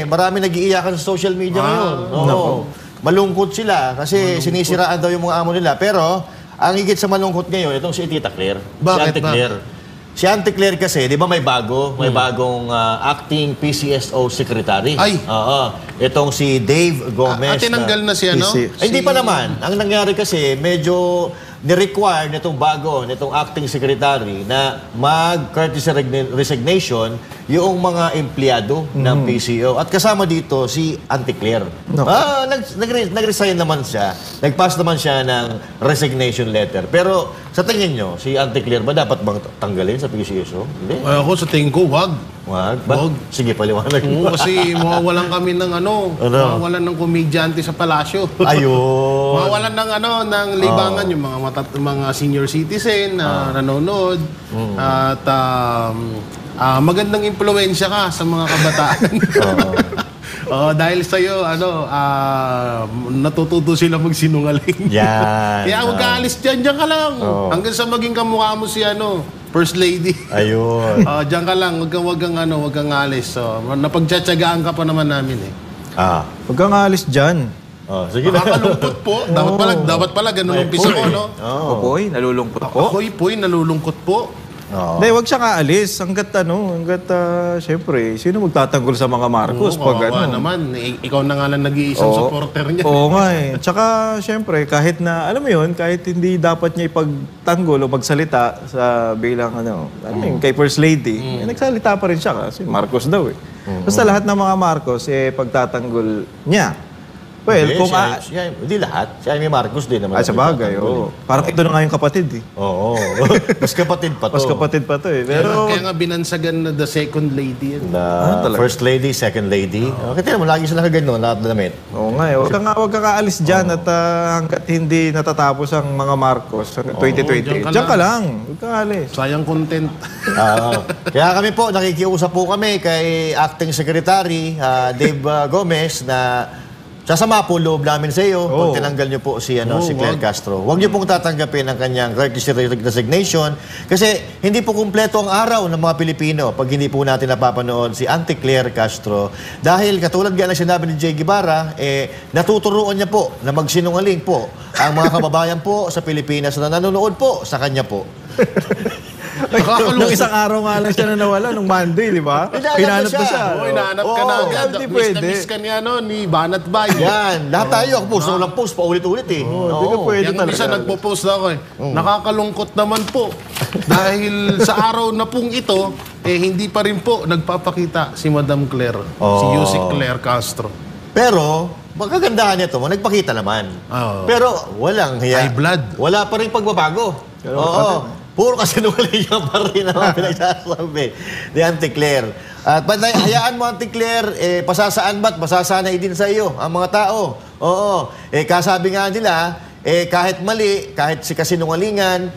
Marami nag-iiyakan sa social media ngayon. Oo. Malungkot sila kasi sinisiraan daw yung mga amo nila. Pero, ang higit sa malungkot ngayon, itong si Tita Claire. Bakit si Auntie ba? Claire. Si Auntie Claire kasi, di ba may bago? May bagong acting PCSO secretary. Ay! Oo. Itong si Dave Gomez. Tinanggal na si ano? Ay, hindi pa naman. Ang nangyari kasi, medyo ni-require nitong bago, nitong acting secretary na mag-courtesy resignation yung mga empleyado ng PCO. At kasama dito si Auntie Claire. No. Nag-resign naman siya. Nag-pass naman siya ng resignation letter. Pero sa tingin nyo, si Auntie Claire ba dapat bang tanggalin sa PCO? Hindi. Ako sa tingin ko, wag. Wag. Ba? Wag. Sige, paliwanag Oo, mo. kasi mawawalan kami ng mawawalan ng komedyante sa palasyo. Ayun. Mawawalan ng ng libangan yung mga senior citizen na nanonood. At magandang impluwensya ka sa mga kabataan. Dahil sa'yo, natututo sila magsinungaling. Yan. Kaya huwag ka alis dyan ka lang. Hanggang sa maging kamukha mo si First Lady. Ayun. Diyan ka lang, wag kang alis. So, napagtsatsagaan ka pa naman namin eh. Huwag kang alis dyan. Sige na. Nakakalungkot po. Dapat pala ganun umpisa ko, no? Popoy, nalulungkot po. Poy, nalulungkot po. Hindi, huwag siya aalis. Hanggat syempre, sino magtatanggol sa mga Marcos pag naman. Ikaw na nga lang nag-iisang supporter niya. Oo nga eh. Tsaka, syempre, kahit na, alam mo yun, kahit hindi dapat niya ipagtanggol o magsalita sa bilang, kay First Lady, nagsalita pa rin siya kasi Marcos daw eh. Basta lahat ng mga Marcos, pagtatanggol niya. Well, kung hindi lahat. Si Amy Marcos din naman. sa bagay, oo. Parang ito na nga yung kapatid eh. Oo. Mas kapatid pa to. Mas kapatid pa to eh. Pero, Kaya nga binansagan na the second lady. First lady, second lady. Kita mo, lagi sila kagano, lahat na damit. oo nga eh. Huwag ka aalis dyan at hanggat hindi natatapos ang mga Marcos hanggang 2020. Diyan ka lang. Huwag ka aalis. Sayang content. Kaya kami po, nakikiusap po kami kay Acting Secretary Dave Gomez na sasama po loob namin sa iyo pag tinanggal niyo po si Claire Castro. Huwag niyo pong tatanggapin ang kanyang courtesy resignation kasi hindi po kumpleto ang araw ng mga Pilipino pag hindi po natin napapanood si Auntie Claire Castro. Dahil katulad nga ng sinabi ni Jay Guevara, natuturuan niya po na magsinungaling po ang mga kababayan po sa Pilipinas na nanonood po sa kanya po. Nung isang araw nga lang siya na nawala, nung Monday, di ba? Hinanap na siya. Hinahanap ka na agad. Hindi Miss pwede. na miss ka niya, ni Banat Bay. Yan. Lahat tayo. Ako post lang post. Paulit-ulit eh. Hindi ka pwede Yung talaga. isa nagpo-post ako eh. Nakakalungkot naman po. Dahil sa araw na pong ito, hindi pa rin po nagpapakita si Madam Claire. Si Yusik Claire Castro. Pero, magkagandahan niya ito, nagpakita naman. Pero walang High blood. Wala pa rin pagbabago. Puro kasi nungaling pa rin ang pinagsasabi ni Auntie Claire. At hayaan mo, Auntie Claire, pasasaan ba't? Masasanay din sa iyo ang mga tao. Kasabi nga nila, kahit mali, kahit si kasinungalingan,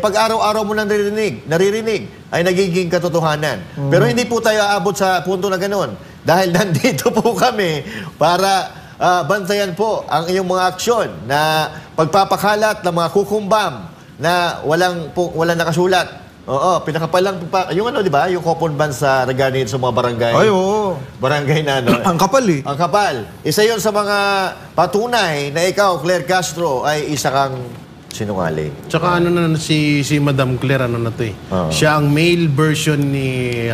pag araw-araw mo nang naririnig, ay nagiging katotohanan. Pero hindi po tayo aabot sa punto na gano'n. Dahil nandito po kami para bantayan po ang iyong mga aksyon na pagpapakalat ng mga kukumbam na walang nakasulat. Pinakapalang yung di ba? Yung coupon ban sa regarding sa mga barangay. Ay, oo. Barangay na Ang kapal eh. Ang kapal. Isa yon sa mga patunay na ikaw, Claire Castro, ay isa kang sinungaling. Tsaka si Madam Claire, siya ang male version ni,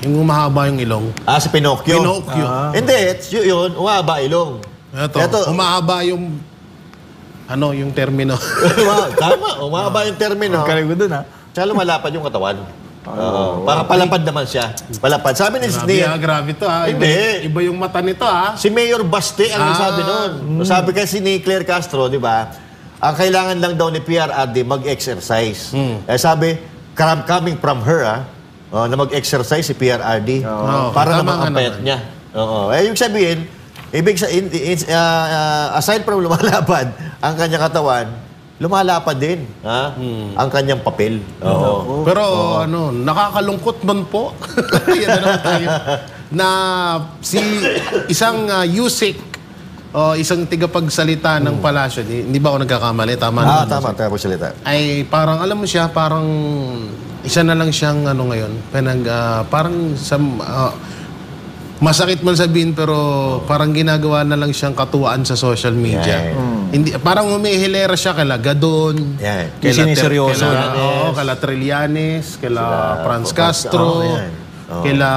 yung umahaba yung ilong. Si Pinocchio. Pinocchio. Hindi, yun, umahaba ilong. Ito, umahaba yung yung termino. Tama, umahaba yung termino. Galing ko dun ha. Tsaka lumalapad yung katawan. Palapad naman siya. Palapad. Sabi ni Grabe to ha. Hindi. Iba yung mata nito ha. Si Mayor Baste ang sabi noon. Sabi kasi ni Claire Castro, di ba, ang kailangan lang daw ni PRRD mag-exercise. Sabi, coming from her na mag-exercise si PRRD para naman ang payat niya. Yung sabihin, aside from lumalapad ang kanyang katawan, lumalapad din ang kanyang papel. Pero nakakalungkot man po. Yan na naman tayo. Na si isang Yusik, isang tigapagsalita ng palasyo, hindi ba ako nagkakamali? Tama naman. Tama, tigapagsalita. Ay parang, alam mo siya, parang isa na lang siyang ngayon. Parang sa masakit man sabihin pero parang ginagawa na lang siyang katuwaan sa social media. Hindi, parang humihilera siya kala Gadon, Yan. Siniseryoso kala Trillanes, kala Franz Castro, yan. kala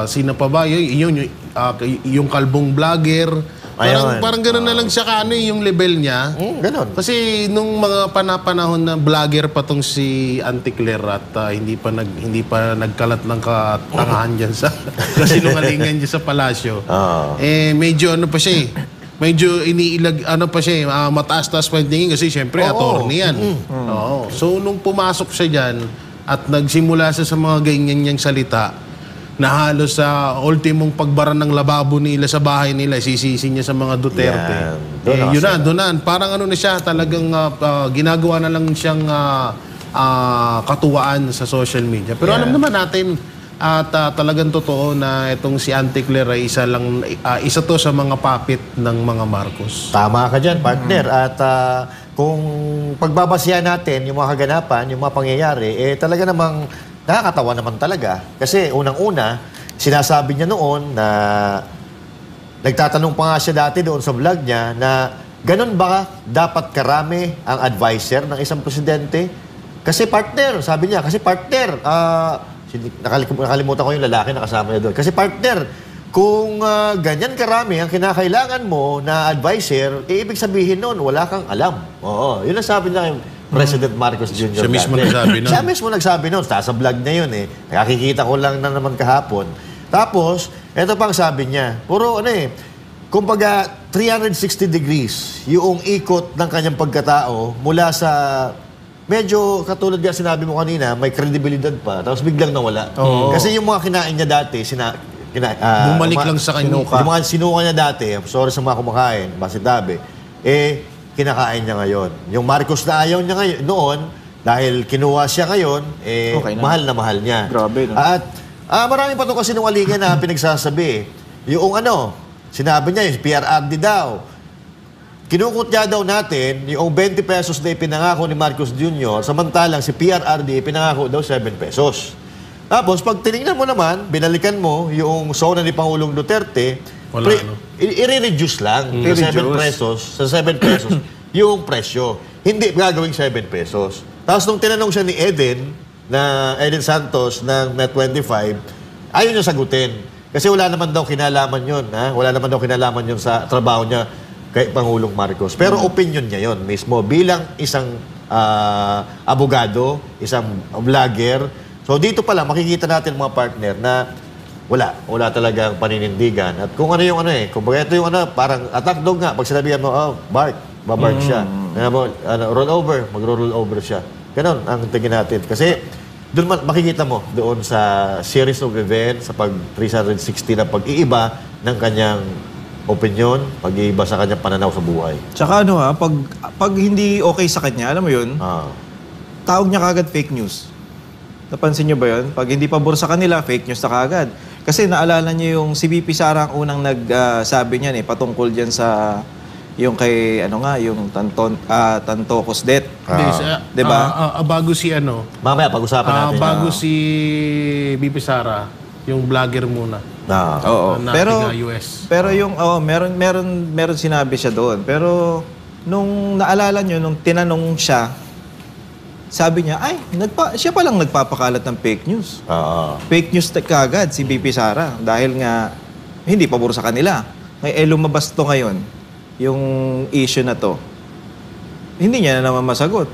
sino pa ba? Yung kalbong vlogger. Ayun. Parang gano'n na lang siya yung level niya. Ganon. Kasi nung mga panahon na vlogger pa tong si Auntie Claire at hindi pa nagkalat ng katangahan diyan sa kasinungalingan diyan sa palasyo. Medyo ano pa siya medyo iniilag pa siya mataas-taas pa yung tingin kasi syempre attorney yan. Oo. So nung pumasok siya diyan at nagsimula siya sa mga ganyan niyang salita na halos sa ultimong pagbara ng lababo nila sa bahay nila, sisisi niya sa mga Duterte. Yan. Doon na. Parang ano na siya, talagang ginagawa na lang siyang katuwaan sa social media. Pero alam naman natin, at talagang totoo na itong si Auntie Claire ay isa to sa mga puppet ng mga Marcos. Tama ka dyan, partner. At kung pagbabasihan natin yung mga kaganapan, yung mga pangyayari, talaga namang nakakatawa naman talaga. Kasi unang-una, sinasabi niya noon na nagtatanong pa nga siya dati doon sa vlog niya na ganun ba dapat karami ang advisor ng isang presidente? Kasi partner, sabi niya, nakalimutan ko yung lalaki na kasama niya doon. Kasi partner, kung ganyan karami ang kinakailangan mo na advisor, ibig sabihin noon, wala kang alam. Oo, yun ang sabi niya kay President Marcos Jr. Siya mismo nagsabi nun. Siya mismo nagsabi nun. Sa vlog niya yun eh. Nakikita ko lang na naman kahapon. Tapos, ito pang sabi niya. Puro kumbaga 360 degrees yung ikot ng kanyang pagkatao mula sa medyo katulad nga sinabi mo kanina, may kredibilidad pa. Tapos biglang nawala. Kasi yung mga kinain niya dati, bumalik lang sa kanya. Yung mga sinuka niya dati, sorry sa mga kumakain, basitabe, kinakain niya ngayon. Yung Marcos na ayaw niya ngayon, noon, dahil kinuha siya ngayon, Okay na. mahal na mahal niya. Grabe, no? At marami pa ito kasi nung alingan na pinagsasabi. Yung sinabi niya, yung PRRD daw. Kinukot niya daw natin, yung 20 pesos na ipinangako ni Marcos Jr., samantalang si PRRD ipinangako daw 7 pesos. Tapos, pag tinignan mo naman, binalikan mo yung zona ni Pangulong Duterte, i-reduce lang sa 7 pesos yung presyo. Hindi gagawing 7 pesos. Tapos nung tinanong siya ni Eden Santos ng Net25, ayaw niya sagutin. Kasi wala naman daw kinalaman yun. Wala naman daw kinalaman yun sa trabaho niya kay Pangulong Marcos. Pero opinion niya yun mismo bilang isang abogado, isang vlogger. So dito pala makikita natin mga partner na wala talagang paninindigan. At kung ano yung kumbaga ito yung parang attack dog nga. Pag sinabihan mo, bark, babark siya. Roll over, mag-roll over siya. Ganon ang tingin natin. Kasi doon makikita mo doon sa series of events, sa pag 360 na pag-iiba ng kanyang opinion, pag-iiba sa kanyang pananaw sa buhay. Tsaka pag hindi okay sa kanya, alam mo yun, tawag niya kagad fake news. Napansin niyo ba yun? Pag hindi pabor sa kanila, fake news na kagad. Kasi naalala niyo yung si VP Sara ang unang nagsabi niyan patungkol diyan sa yung kay yung Tantocos death. Diba? Bago si Mamaya pag-usapan natin. Bago si VP Sara, yung vlogger muna. Oo. Na US. Pero yung meron sinabi siya doon. Pero nung naalala niyo nung tinanong siya, sabi niya, siya palang nagpapakalat ng fake news. Fake news kagad si VP Sara dahil nga hindi pabor sa kanila. Lumabas to ngayon, yung issue na to. Hindi niya na naman masagot.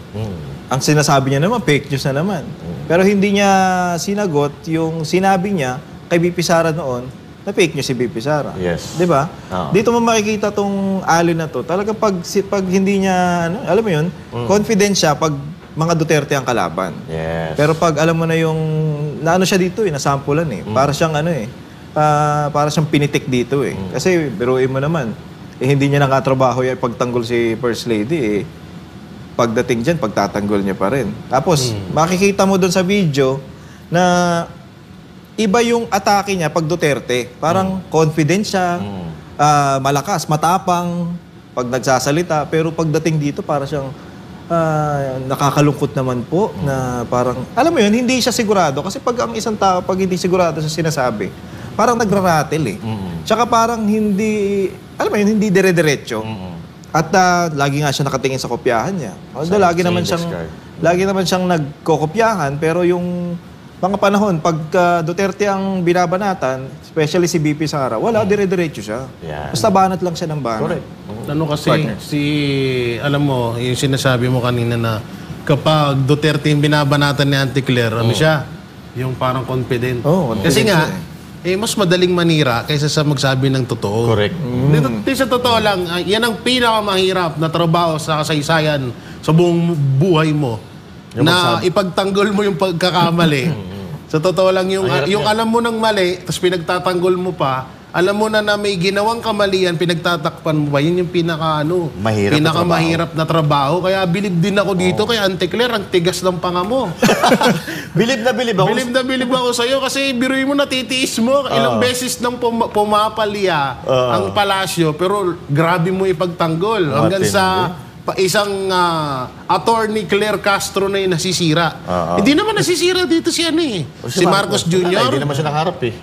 Ang sinasabi niya naman, fake news na naman. Pero hindi niya sinagot yung sinabi niya kay VP Sara noon na fake news si VP Sara. Yes. Di ba? Dito mo makikita tong alin na to. Talaga pag hindi niya, alam mo yun, confident siya pag mga Duterte ang kalaban. Yes. Pero pag alam mo na yung siya dito nasampulan para siyang para siyang pinitik dito Kasi biruin mo naman, hindi niya nakatrabaho yung pagtanggol si First Lady pagdating diyan pagtatanggol niya pa rin. Tapos makikita mo doon sa video na iba yung atake niya pag Duterte. Parang confident siya, malakas, matapang pag nagsasalita, pero pagdating dito para siyang nakakalungkot naman po na parang, alam mo yun, hindi siya sigurado. Kasi pag ang isang tao, pag hindi sigurado sa sinasabi, parang nagraratel eh. Tsaka parang hindi, alam mo yun, hindi dire-diretso. At lagi nga siya nakatingin sa kopyahan niya. Although lagi naman siyang nagkokopyahan, pero yung mga panahon, pag Duterte ang binabanatan, especially si BP Sara, wala, dire-diretso siya. Yeah. Basta banat lang siya ng banat. Correct. Ano kasi, alam mo, yung sinasabi mo kanina na kapag Duterte yung binabanatan ni Auntie Claire, ano siya? Yung parang confident. Kasi nga, mas madaling manira kaysa sa magsabi ng totoo. Correct. Dito sa totoo lang, yan ang pinakamahirap na trabaho sa kasaysayan sa buong buhay mo. Na ipagtanggol mo yung pagkakamali. Sa totoo lang, yung alam mo ng mali, tapos pinagtatanggol mo pa, alam mo na may ginawang kamalian, pinagtatakpan mo ba, yun yung pinakamahirap na trabaho. Kaya bilib din ako dito kay Auntie Claire, ang tigas ng panga mo. Bilib na bilib ako. Bilib na bilib ako sa'yo kasi biruin mo, natitiis mo. Ilang beses nang pumapalya ang palasyo, pero grabe mo ipagtanggol. Hanggang sa isang attorney Claire Castro na yung nasisira. Hindi naman nasisira dito si si Marcos Jr. Hindi naman siya nakaharap eh.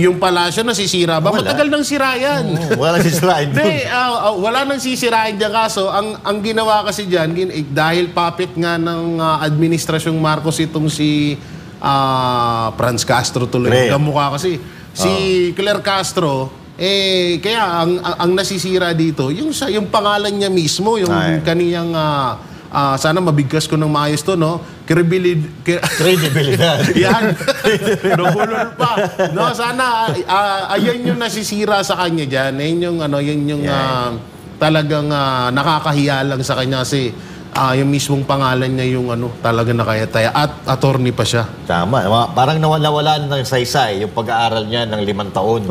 Yung palasyo nasisira ba? Matagal nang sira yan. Wala nang sisirain. Hindi, wala nang sisirain dyan. Kaso, ang ginawa kasi dyan, dahil puppet nga ng administrasyong Marcos itong si Franz Castro tuloy. Kamukha kasi. Si Claire Castro, kaya ang nasisira dito, yung pangalan niya mismo, yung kaniyang sana mabigkas ko ng maayos to, no? Credibilidad. Yan. Nabulol pa. No, sana ayan yung nasisira sa kanya diyan. Yan yung talagang nakakahiya lang sa kanya kasi yung mismong pangalan niya yung talaga nakayataya at attorney pa siya. Tama. Parang nawala ng saysay yung pag-aaral niya ng 5 taon.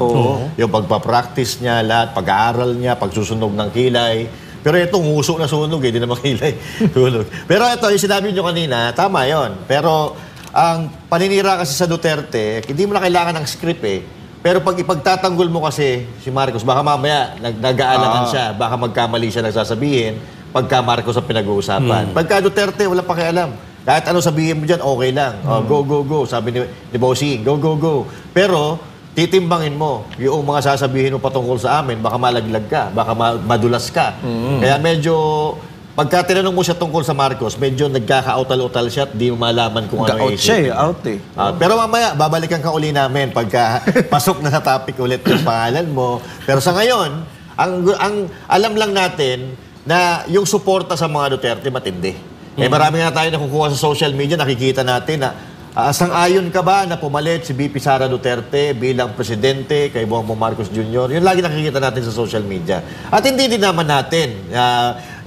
Yung pagpa-practice niya, lahat, pag-aaral niya, pagsusunog ng kilay. Pero ito, nguso na sunog hindi naman kilay. Sunog. Pero ito, yung sinabi niyo kanina, tama yon. Pero ang paninira kasi sa Duterte, hindi mo na kailangan ng script eh. Pero pag ipagtatanggol mo kasi si Marcos, baka mamaya nag-aalangan siya, baka magkamali siya nagsasabihin. Pagka Marcos ang pinag-uusapan. Pagka Duterte, wala pakialam. Kahit ano sabihin mo dyan, okay lang. Go, go, go. Sabi ni Bossing, go, go, go. Pero, titimbangin mo yung mga sasabihin mo patungkol sa amin, baka malaglag ka, baka madulas ka. Kaya medyo, pagka tinanong mo siya tungkol sa Marcos, medyo nagkaka-utal-utal siya at di mo malaman kung ano yung isip. Out eh. Pero mamaya, babalikan ka uli namin pagka pasok na sa topic ulit yung pangalan mo. Pero sa ngayon, ang alam lang natin, na yung suporta sa mga Duterte matindi. Marami nga tayo nakukuha sa social media, nakikita natin na sang-ayon ka ba na pumalit si BP Sara Duterte bilang presidente kay Bongbong Marcos Jr.? Yun lagi nakikita natin sa social media. At hindi din naman natin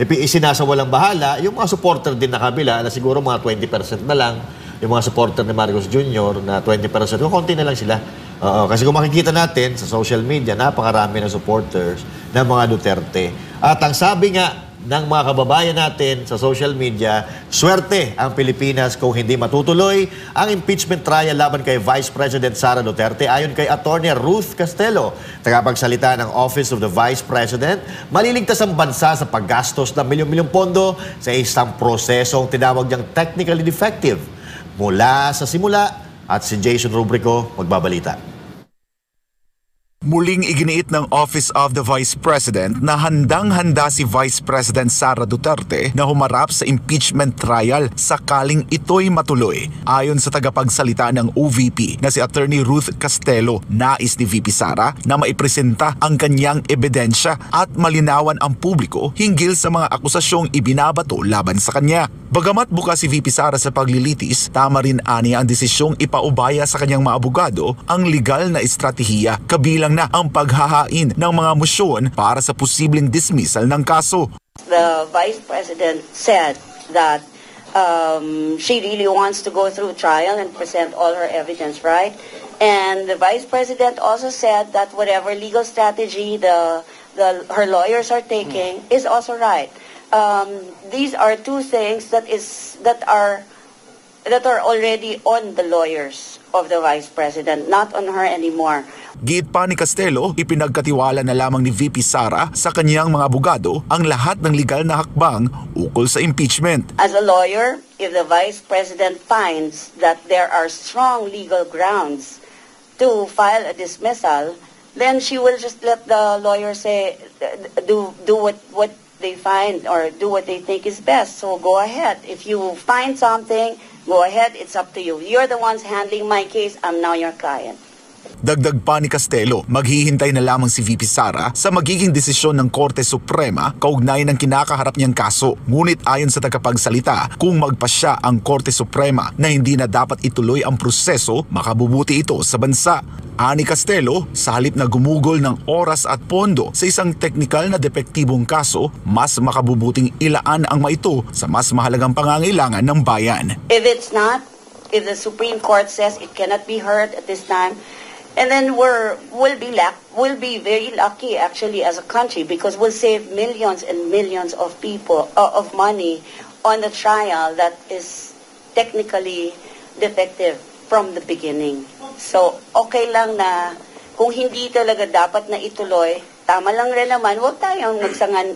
isinasawalang bahala yung mga supporter din na kabila na siguro mga 20% na lang yung mga supporter ni Marcos Jr. na 20%. Kung konti na lang sila. Kasi kung makikita natin sa social media, napakarami ng supporters ng mga Duterte. At ang sabi nga ng mga kababayan natin sa social media, swerte ang Pilipinas kung hindi matutuloy ang impeachment trial laban kay Vice President Sara Duterte. Ayon kay Attorney Ruth Castelo, tagapagsalita ng Office of the Vice President, maliligtas ang bansa sa paggastos ng milyong-milyong pondo sa isang prosesong tinawag niyang technically defective. Mula sa simula, at si Jason Rubrico magbabalita. Muling iginiit ng Office of the Vice President na handang-handa si Vice President Sara Duterte na humarap sa impeachment trial sakaling ito'y matuloy. Ayon sa tagapagsalita ng OVP na si Attorney Ruth Castelo, nais ni VP Sara na maipresenta ang kanyang ebidensya at malinawan ang publiko hinggil sa mga akusasyong ibinabato laban sa kanya. Bagamat bukas si VP Sara sa paglilitis, tama rin ani ang desisyong ipaubaya sa kanyang mga abogado ang legal na estratehiya kabilang na ang paghahain ng mga motion para sa posibleng dismissal ng kaso. The Vice President said that she really wants to go through trial and present all her evidence, right? And the Vice President also said that whatever legal strategy her lawyers are taking is also right. These are two things that are already on the lawyers of the Vice President, not on her anymore. Giit pa ni Castelo, ipinagkatiwala na lamang ni VP Sara sa kanyang mga abogado ang lahat ng legal na hakbang ukol sa impeachment. As a lawyer, if the Vice President finds that there are strong legal grounds to file a dismissal, then she will just let the lawyer say, do what they find or do what they think is best. So go ahead. If you find something, go ahead. It's up to you. You're the ones handling my case. I'm now your client. Dagdag pa ni Castelo, maghihintay na lamang si VP Sara sa magiging desisyon ng Korte Suprema kaugnay ng kinakaharap niyang kaso. Ngunit ayon sa tagapagsalita, kung magpasya ang Korte Suprema na hindi na dapat ituloy ang proseso, makabubuti ito sa bansa. Ani Castelo, sa halip na gumugol ng oras at pondo sa isang teknikal na depektibong kaso, mas makabubuting ilaan ang maito sa mas mahalagang pangangailangan ng bayan. If it's not, if the Supreme Court says it cannot be heard at this time, and then we'll be very lucky actually as a country, because we'll save millions and millions of people of money on the trial that is technically defective from the beginning. So okay lang na kung hindi talaga dapat na ituloy, tama lang rin naman, huwag tayong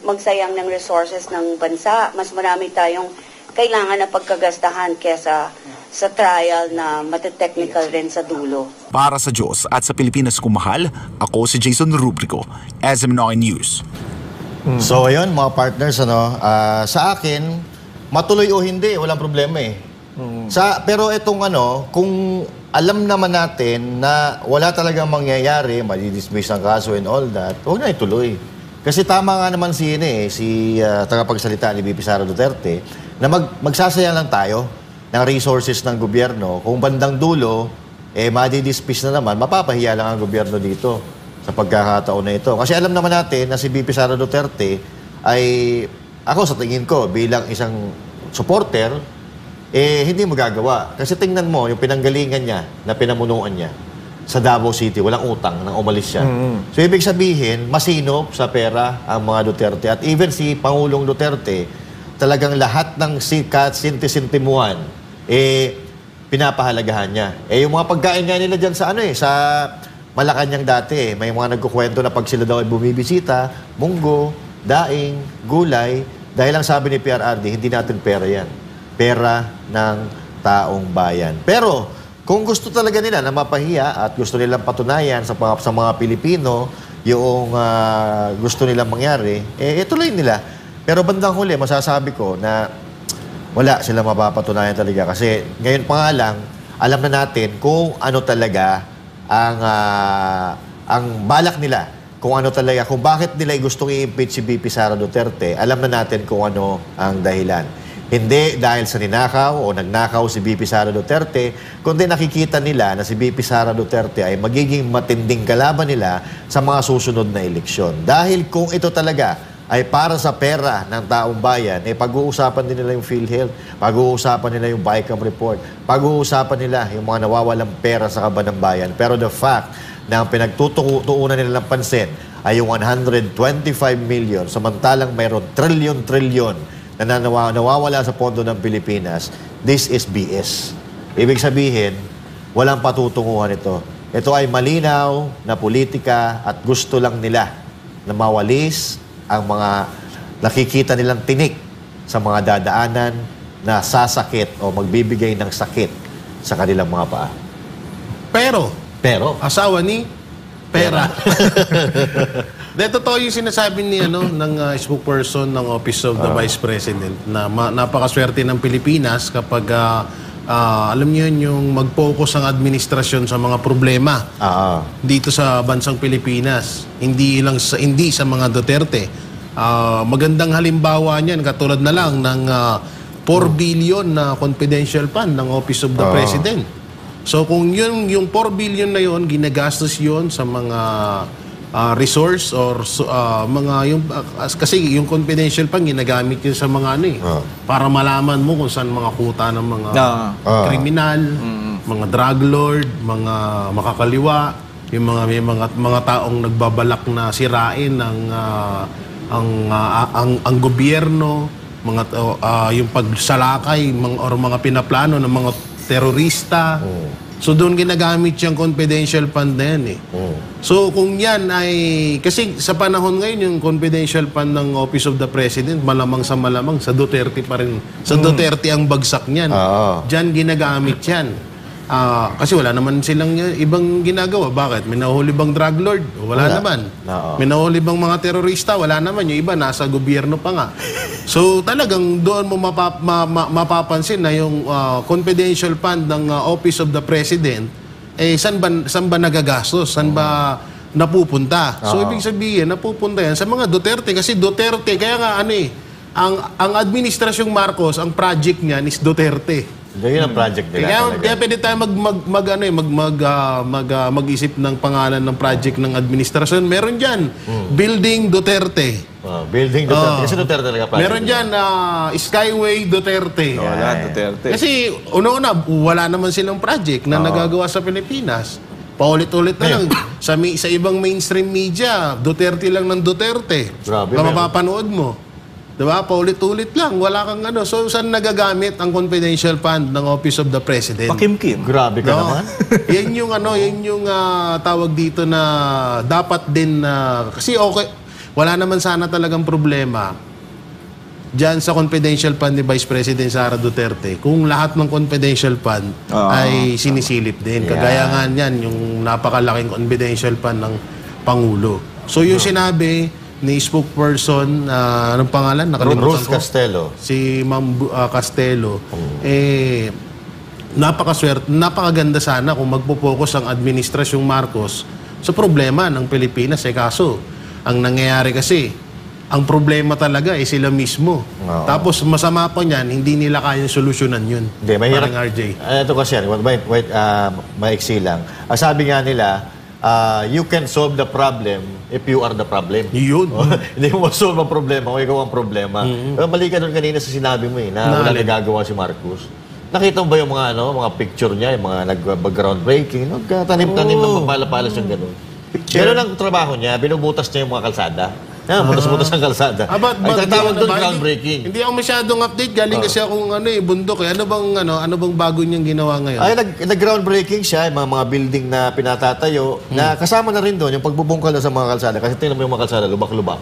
magsayang ng resources ng bansa. Mas marami tayong kailangan na pagkagastahan kesa sa trial na matetechnical rin sa dulo. Para sa Diyos at sa Pilipinas kung mahal, ako si Jason Rubrico, SM9 News. So ayun mga partners, sa akin, matuloy o hindi, walang problema eh. Pero itong kung alam naman natin na wala talagang mangyayari, madidismiss ang kaso and all that, huwag na ituloy. Kasi tama nga naman si tagapagsalita ni VP Sara Duterte na magsasayang lang tayo ng resources ng gobyerno. Kung bandang dulo, madidismiss na naman, mapapahiya lang ang gobyerno dito sa pagkakataon na ito. Kasi alam naman natin na si VP Sara Duterte ay, ako sa tingin ko, bilang isang supporter, hindi magagawa. Kasi tingnan mo, yung pinanggalingan niya, na pinamunuan niya sa Davao City, walang utang nang umalis siya. So, ibig sabihin, masinop sa pera ang mga Duterte. At even si Pangulong Duterte, talagang lahat ng sinti-sintimuhan, pinapahalagahan niya. Yung mga pagkain nga nila dyan sa sa Malacanang dati, may mga nagkukwento na pag sila daw ay bumibisita, munggo, daing, gulay, dahil lang sabi ni PRRD, hindi natin pera yan. Pera ng taong bayan. Pero, kung gusto talaga nila na mapahiya at gusto nilang patunayan sa mga Pilipino yung gusto nilang mangyari, ituloy nila. Pero bandang huli, masasabi ko na wala silang mapapatunayan talaga. Kasi ngayon pa nga lang, alam na natin kung ano talaga ang balak nila. Kung ano talaga, kung bakit nila gustong i-impeach si VP Sara Duterte, alam na natin kung ano ang dahilan. Hindi dahil sa ninakaw o nagnakaw si VP Sara Duterte, kundi nakikita nila na si VP Sara Duterte ay magiging matinding kalaban nila sa mga susunod na eleksyon. Dahil kung ito talaga ay para sa pera ng taong bayan, pag-uusapan din nila yung PhilHealth, pag-uusapan nila yung BICAM report, pag-uusapan nila yung mga nawawalang pera sa kaban ng bayan. Pero the fact na ang pinagtutuunan nila ng pansin ay yung 125 million, samantalang mayroon trilyon-trilyon na nawawala sa pondo ng Pilipinas, this is BS. Ibig sabihin, walang patutunguhan ito. Ito ay malinaw na politika at gusto lang nila na mawalis ang mga nakikita nilang tinik sa mga dadaanan na sasakit o magbibigay ng sakit sa kanilang mga paa. Pero, asawa ni pera. Dahil totoo yung sinasabi ni ng spokesperson ng Office of the Vice President na napakaswerte ng Pilipinas kapag alam niyo yung mag-focus ang administrasyon sa mga problema dito sa bansang Pilipinas, hindi sa mga Duterte. Magandang halimbawa niyan katulad na lang ng 4 billion na confidential fund ng Office of the President. So kung yung 4 billion na yon ginagastos yon sa mga resource or kasi yung confidential fund ginagamit yun sa mga para malaman mo kung saan mga kuta ng mga kriminal, mga drug lord, mga makakaliwa, yung mga taong nagbabalak na sirain ang gobyerno, yung pagsalakay or mga pinaplano ng mga terorista. So doon ginagamit yung confidential fund na yan So kung yan ay, kasi sa panahon ngayon yung confidential fund ng Office of the President, malamang sa Duterte pa rin. Sa Duterte ang bagsak niyan. Diyan ginagamit yan. Kasi wala naman silang ibang ginagawa. Bakit? May nahuli bang drug lord? Wala naman. Oo. May nahuli bang mga terorista? Wala naman. Yung iba, nasa gobyerno pa nga. So talagang doon mo mapapansin na yung confidential fund ng Office of the President, saan ba nagagastos? Saan ba napupunta? So ibig sabihin, napupunta yan sa mga Duterte. Kasi Duterte, kaya nga ang administrasyong Marcos, ang project niyan is Duterte. Yun ang project nila. Kaya pwede tayo mag-isip ng pangalan ng project ng administrasyon. Meron dyan, Building Duterte. Building Duterte. Kasi Duterte talaga project. Meron dyan, Skyway Duterte. Wala, Duterte. Kasi una-una, wala naman silang project na nagagawa sa Pilipinas. Paulit-ulit na lang. Sa ibang mainstream media, Duterte lang ng Duterte. Grabe, Kung mapapanood mo. Diba? Paulit-ulit lang. Wala kang So, saan nagagamit ang confidential fund ng Office of the President? Pakimkim. Grabe ka naman. yan yung tawag dito na dapat din kasi okay, wala naman sana talagang problema dyan sa confidential fund ni Vice President Sara Duterte kung lahat ng confidential fund ay sinisilip din. Kagaya nga niyan, yung napakalaking confidential fund ng Pangulo. So, yung sinabi ni spokesperson, anong pangalan? Rose Castelo. Si Ma'am Castelo. Napakaganda sana kung magpo-focus ang administrasyong Marcos sa problema ng Pilipinas. Kaso, ang nangyayari kasi, ang problema talaga ay sila mismo. Tapos masama pa niyan, hindi nila kayang solusyonan yun. Hindi, mahirap. Parang RJ. Ito kasi yan, maiksi lang. Sabi nga nila, you can solve the problem if you are the problem. Yun. Hindi mo solve ang problema kung ikaw ang problema. Pero mali ka doon kanina sa sinabi mo na wala nagagawa si Marcos. Nakita mo ba yung mga picture niya, yung mga nag-groundbreaking, nagtanim-tanim ng papalapalas yung gano'n. Ganun ang trabaho niya, binubutas niya yung mga kalsada. Butas-butas ang kalsada. Ay tatawag doon groundbreaking. Hindi ako masyadong update. Galing kasi akong bundok. Ano bang bago niyang ginawa ngayon? Ay, nag-groundbreaking siya, yung mga building na pinatatayo, na kasama na rin doon yung pagbubungkal sa mga kalsada. Kasi tingnan mo yung mga kalsada, lubak-lubak.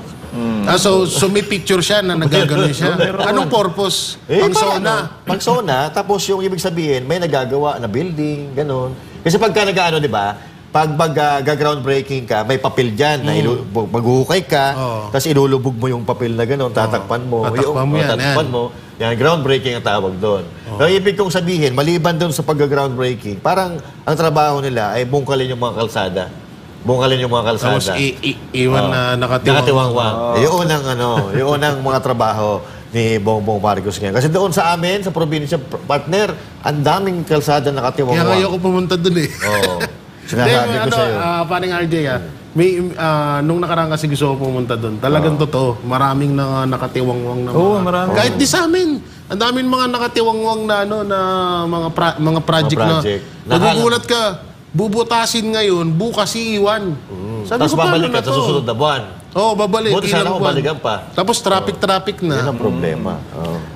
So may picture siya na nagagano'n siya. Anong purpose? Pang-sona. Pang-sona, tapos yung ibig sabihin, may nagagawa na building, gano'n. Kasi pagka nag-ano, di ba, pag mag-groundbreaking ka, may papel dyan na maghuhukay ka, tapos ilulubog mo yung papel na gano'n, tatakpan mo. Tatakpan mo. Yan, groundbreaking ang tawag doon. Pero ibig kong sabihin, maliban doon sa pag-groundbreaking, parang ang trabaho nila ay bungkalin yung mga kalsada. Bungkalin yung mga kalsada. Tapos iwan na nakatiwangwang. Yun ang mga trabaho ni Bongbong Marcos ngayon. Kasi doon sa amin, sa probinsya, partner, ang daming kalsada nakatiwangwang. Kaya ngayon ko pumunta doon Oo. Sinasabi ko sa'yo. Paring RJ, nung nakaraan kasi gusto ko pumunta doon, talagang totoo, maraming nakatiwangwang na marami. Kahit di sa amin, ang daming mga nakatiwangwang na mga project na nagugulat ka, bubutasin ngayon, bukas iiwan. Tapos babalik ka sa susunod na buwan. Babalik. Buti sana kung balikan pa. Tapos traffic na. Yan ang problema.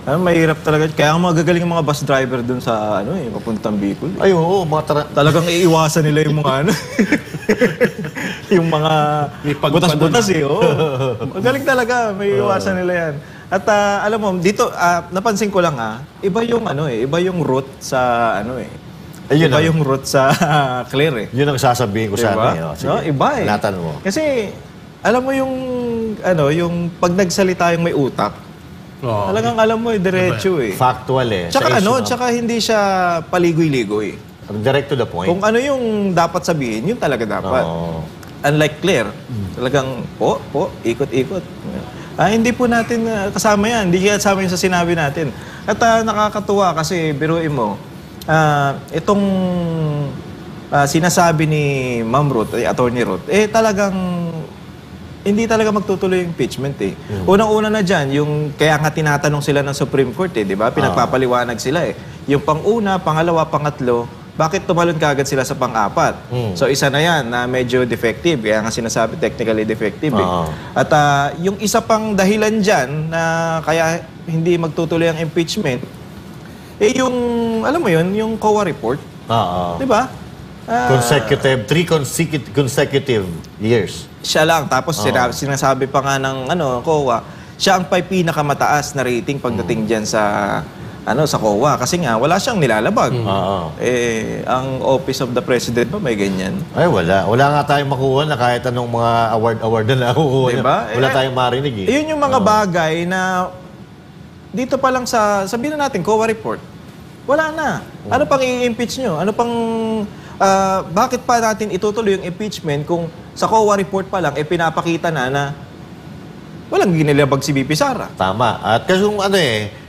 Mahirap talaga. Kaya ang magagaling ang mga bus driver dun sa papuntang Bicol. Ay, oo. Talagang iiwasan nila yung mga yung mga butas-butas Magaling talaga. May iiwasan nila yan. At alam mo, dito, napansin ko lang iba yung iba yung route sa iba yung route sa Claire Yun ang sasabihin ko sana. Iba Natan mo. Kasi, alam mo yung, yung pag nagsalita yung may utak, talagang alam mo diretso Factual Tsaka hindi siya paligoy-ligoy. Direct to the point. Kung ano yung dapat sabihin, yun talaga dapat. Unlike Claire, talagang ikot-ikot. Hindi po natin kasama yan. Hindi kasama yun sa sinabi natin. At nakakatuwa kasi, biruin mo, itong sinasabi ni Ma'am Ruth, Attorney Ruth, talagang hindi talaga magtutuloy yung impeachment Unang-una na dyan, kaya nga tinatanong sila ng Supreme Court di ba? Pinagpapaliwanag sila Yung pang-una, pangalawa, pangatlo, bakit tumalon kaagad sila sa pang-apat? So isa na yan na medyo defective, kaya nga sinasabi technically defective At yung isa pang dahilan dyan na kaya hindi magtutuloy ang impeachment, yung, alam mo yun, yung COA report. Di ba? Three consecutive years. Siya lang. Tapos sinasabi pa nga ng COA, siya ang pinakamataas na rating pagdating dyan sa sa COA kasi nga wala siyang nilalabag. Oo. Ang Office of the President ba may ganyan? Ay, wala. Wala nga tayong makuha na kahit anong mga award na nakukuha niya. Diba? Wala tayong marinig eh. Yun yung mga bagay na dito pa lang sabihin na natin, COA report, wala na. Ano pang i-impeach nyo? Ano pang, bakit pa natin itutuloy yung impeachment kung sa COA report pa lang, pinapakita na walang ginilabag si BP Sara. Tama. At kasi kung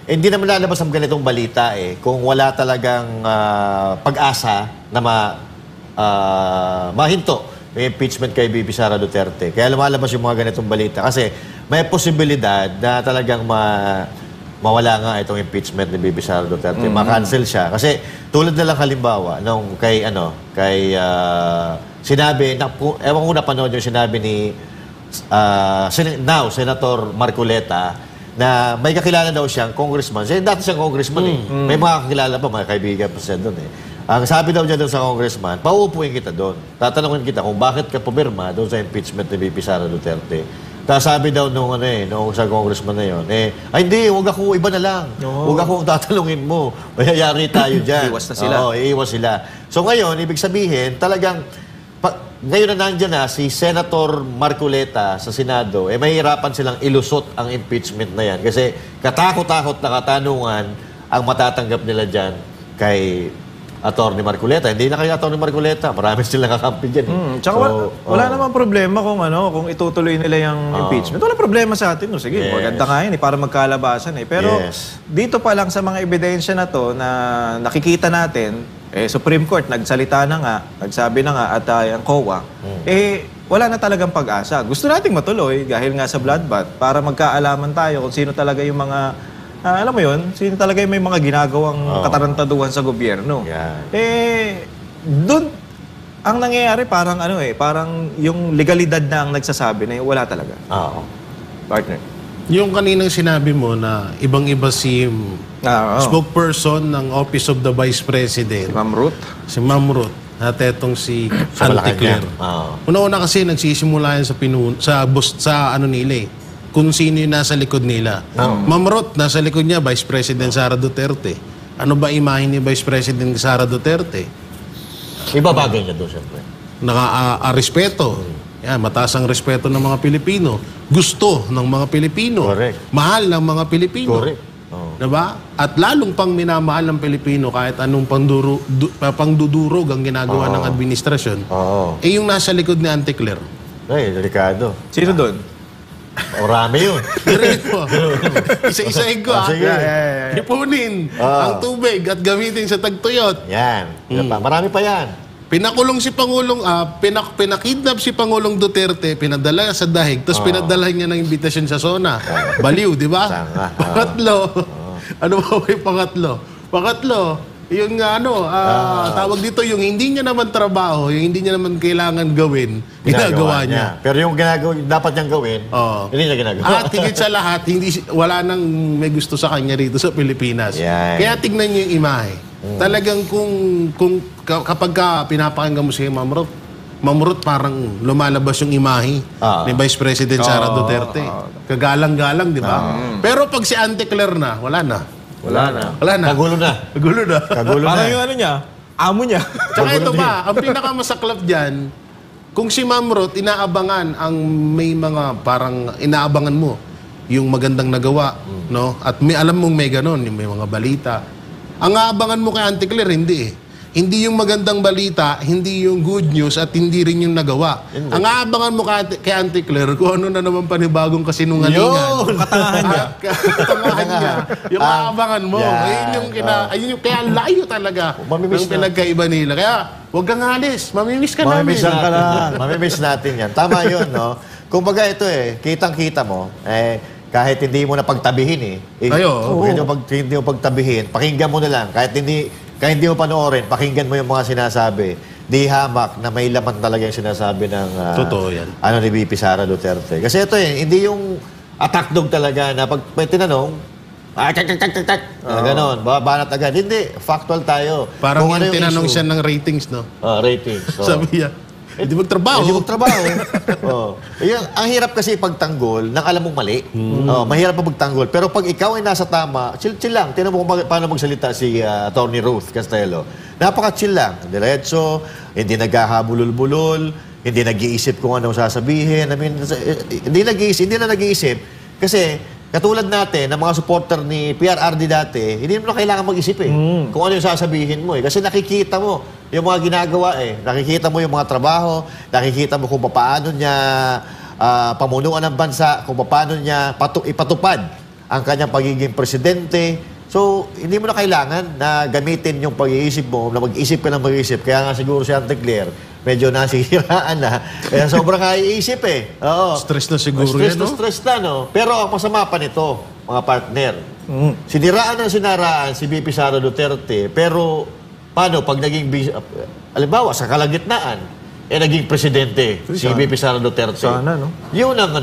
hindi naman lalabas ang ganitong balita kung wala talagang pag-asa na mahinto yung impeachment kay BP Sara Duterte. Kaya lumalabas yung mga ganitong balita. Kasi may posibilidad na talagang mawala nga itong impeachment ni BP Sara Duterte. Ma-cancel siya. Kasi tulad na lang halimbawa nung kay sinabi, ewan ko napanood yung sinabi ni Senator Marcoleta na may kakilala daw siyang congressman. Dati siyang congressman May mga kakilala pa, mga kaibigan pa siya doon Ang sabi daw niya doon sa congressman, pauupuin kita doon. Tatanungin kita kung bakit ka pumirma doon sa impeachment ni BP Sara Duterte. Tapos sabi daw nung sa congressman na yun, hindi, huwag ako, iba na lang. Huwag akong tatanungin mo. Mayayari tayo dyan. Iiwas na sila. Oo, iiwas sila. So ngayon, ibig sabihin, talagang ngayon na nandiyan na si Senator Marcoleta sa Senado, mahihirapan silang ilusot ang impeachment na yan. Kasi katakot-takot na katanungan ang matatanggap nila dyan kay Atty. Marcoleta. Hindi na kay Atty. Marcoleta. Marami silang kakampi dyan. Tsaka wala namang problema kung itutuloy nila yung impeachment. Wala problema sa atin. Sige, maganda nga yun para magkalabasan Pero dito pa lang sa mga ebidensya na to na nakikita natin, Supreme Court nagsalita na nga, nagsabi na nga at ang COA, wala na talagang pag-asa. Gusto nating matuloy dahil nga sa bloodbath para magkaalaman tayo kung sino talaga yung mga, alam mo yun, sino talaga yung may mga ginagawang katarantaduhan sa gobyerno. Doon, ang nangyayari parang parang yung legalidad na ang nagsasabi na wala talaga. Partner. Yung kaninang sinabi mo na ibang-iba si spokesperson ng Office of the Vice President. Si Ma'am Ruth. Si Ma'am Ruth. At etong si Sa Anticler. Malacanang. Una-una kasi nagsisimula yan sa nila kung sino yung nasa likod nila. Ma'am Ruth, nasa likod niya, Vice President Sara Duterte. Ano ba imahe ni Vice President Sara Duterte? Iba bagay niya doon, siyempre. Respeto. Yan, mataas ang respeto ng mga Pilipino. Gusto ng mga Pilipino. Correct. Mahal ng mga Pilipino. Correct. Diba? At lalong pang minamahal ng Pilipino kahit anong pangdudurog ang ginagawa ng administrasyon. Yung nasa likod ni Anticler. Delikado. Sino doon? Marami yun. Diretso. Isa-isahin ko. Sige. Ipunin ang tubig at gamitin sa tagtuyot. Yan. Marami pa yan. Pinakulong si Pangulong, pinakidnap si Pangulong Duterte, pinadala sa dahig, tapos pinadala niya ng imbitasyon sa SONA. Baliw, di ba? Pangatlo, ano ba yung pangatlo? Pangatlo, yung tawag dito, yung hindi niya naman trabaho, yung hindi niya naman kailangan gawin, ginagawa niya. Pero yung dapat niyang gawin, hindi niya ginagawa. At higit sa lahat, wala nang may gusto sa kanya rito sa Pilipinas. Yan. Kaya tignan niyo yung imahe. Talagang kapag pinapakinggan mo si Ma'am Ruth, parang lumalabas yung imahe ni Vice President Sara Duterte. Kagalang-galang, di ba? Pero pag si Anticler na, wala na. Wala na. Kagulo na. Parang yung niya, amo niya. Tsaka ito pa, ang pinakamasaklap dyan, kung si Ma'am Ruth, inaabangan may mga parang inaabangan mo yung magandang nagawa, no? At alam mong may ganon, may mga balita. Ang aabangan mo kay Anticler, hindi Hindi yung magandang balita, hindi yung good news, at hindi rin yung nagawa. Hindi. Ang aabangan mo kay Anticler, kung ano na naman panibagong kasinungalingan. Yun! Katangahan niya. Katangahan niya. Yung aabangan mo. Ayun yung kaya layo talaga ng pinagkaiba nila. Kaya huwag kang alis. Mamimiss ka namin. Mamimiss natin yan. Tama yun, no? Kung baga ito kitang-kita mo, kahit hindi mo na pagtabihin hindi mo pagtabihin, pakinggan mo na lang. Kahit hindi mo panoorin, pakinggan mo yung mga sinasabi. Di hamak na may laman talaga yung sinasabi ng totoo yan. Ni VP Sara Duterte. Kasi ito hindi yung attack dog talaga na pag may tinanong, ganon, banat agad. Hindi, factual tayo. Parang yung tinanong siya ng ratings, no? Ratings. So. Sabi niya, Hindi magtrabaho. Hindi magtrabaho. Oh. Ang hirap kasi pagtanggol nang alam mong mali. Mahirap pa magtanggol. Pero pag ikaw ay nasa tama, chill lang. Tingnan mo kung paano magsalita si Attorney Ruth Castello. Napaka-chill lang. Diretso, hindi naghahabulol-bulol, hindi nag-iisip kung ano sasabihin. I mean, hindi na nag-iisip. Kasi, katulad natin, ng mga supporter ni PRRD dati, hindi mo na kailangan mag-isip kung ano yung sasabihin mo Kasi nakikita mo yung mga ginagawa Nakikita mo yung mga trabaho, nakikita mo kung paano niya pamunuan ng bansa, kung paano niya ipatupad ang kanyang pagiging presidente. So, hindi mo na kailangan na gamitin yung pag-iisip mo, na mag-isip ka ng mag-isip. Kaya nga siguro si Auntie Claire, medyo nasihiraan na. Kaya sobrang naiisip Oo. Stress na siguro stress yan, na no? stress na, no? Pero ang masama pa nito, mga partner, sinaraan si BP Sara Duterte, pero paano pag naging, alimbawa, sa kalagitnaan, naging presidente si BP Sara Duterte. Sana, no? Yun ang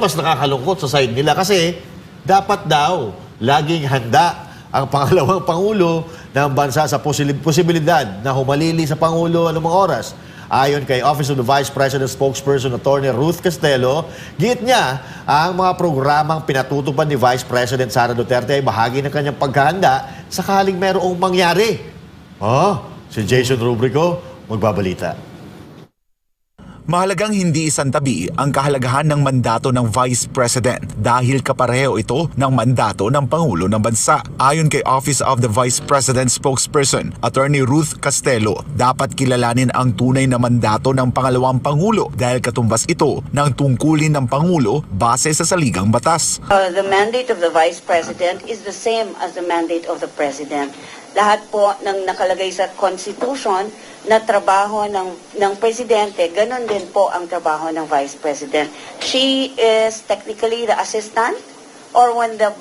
mas nakakalungkot sa side nila kasi dapat daw laging handa ang pangalawang pangulo ng bansa sa posibilidad na humalili sa pangulo anumang oras. Ayon kay Office of the Vice President Spokesperson Attorney Ruth Castello, giit niya ang mga programang pinatutupad ni Vice President Sara Duterte ay bahagi ng kanyang paghahanda sakaling merong mangyari. Si Jason Rubrico magbabalita. Mahalagang hindi isantabi ang kahalagahan ng mandato ng Vice President dahil kapareho ito ng mandato ng Pangulo ng Bansa. Ayon kay Office of the Vice President Spokesperson, Attorney Ruth Castello, dapat kilalanin ang tunay na mandato ng pangalawang Pangulo dahil katumbas ito ng tungkulin ng Pangulo base sa saligang batas. The mandate of the Vice President is the same as the mandate of the President. Lahat po ng nakalagay sa Constitution na trabaho ng Presidente, ganun din po ang trabaho ng Vice President. She is technically the assistant, or when the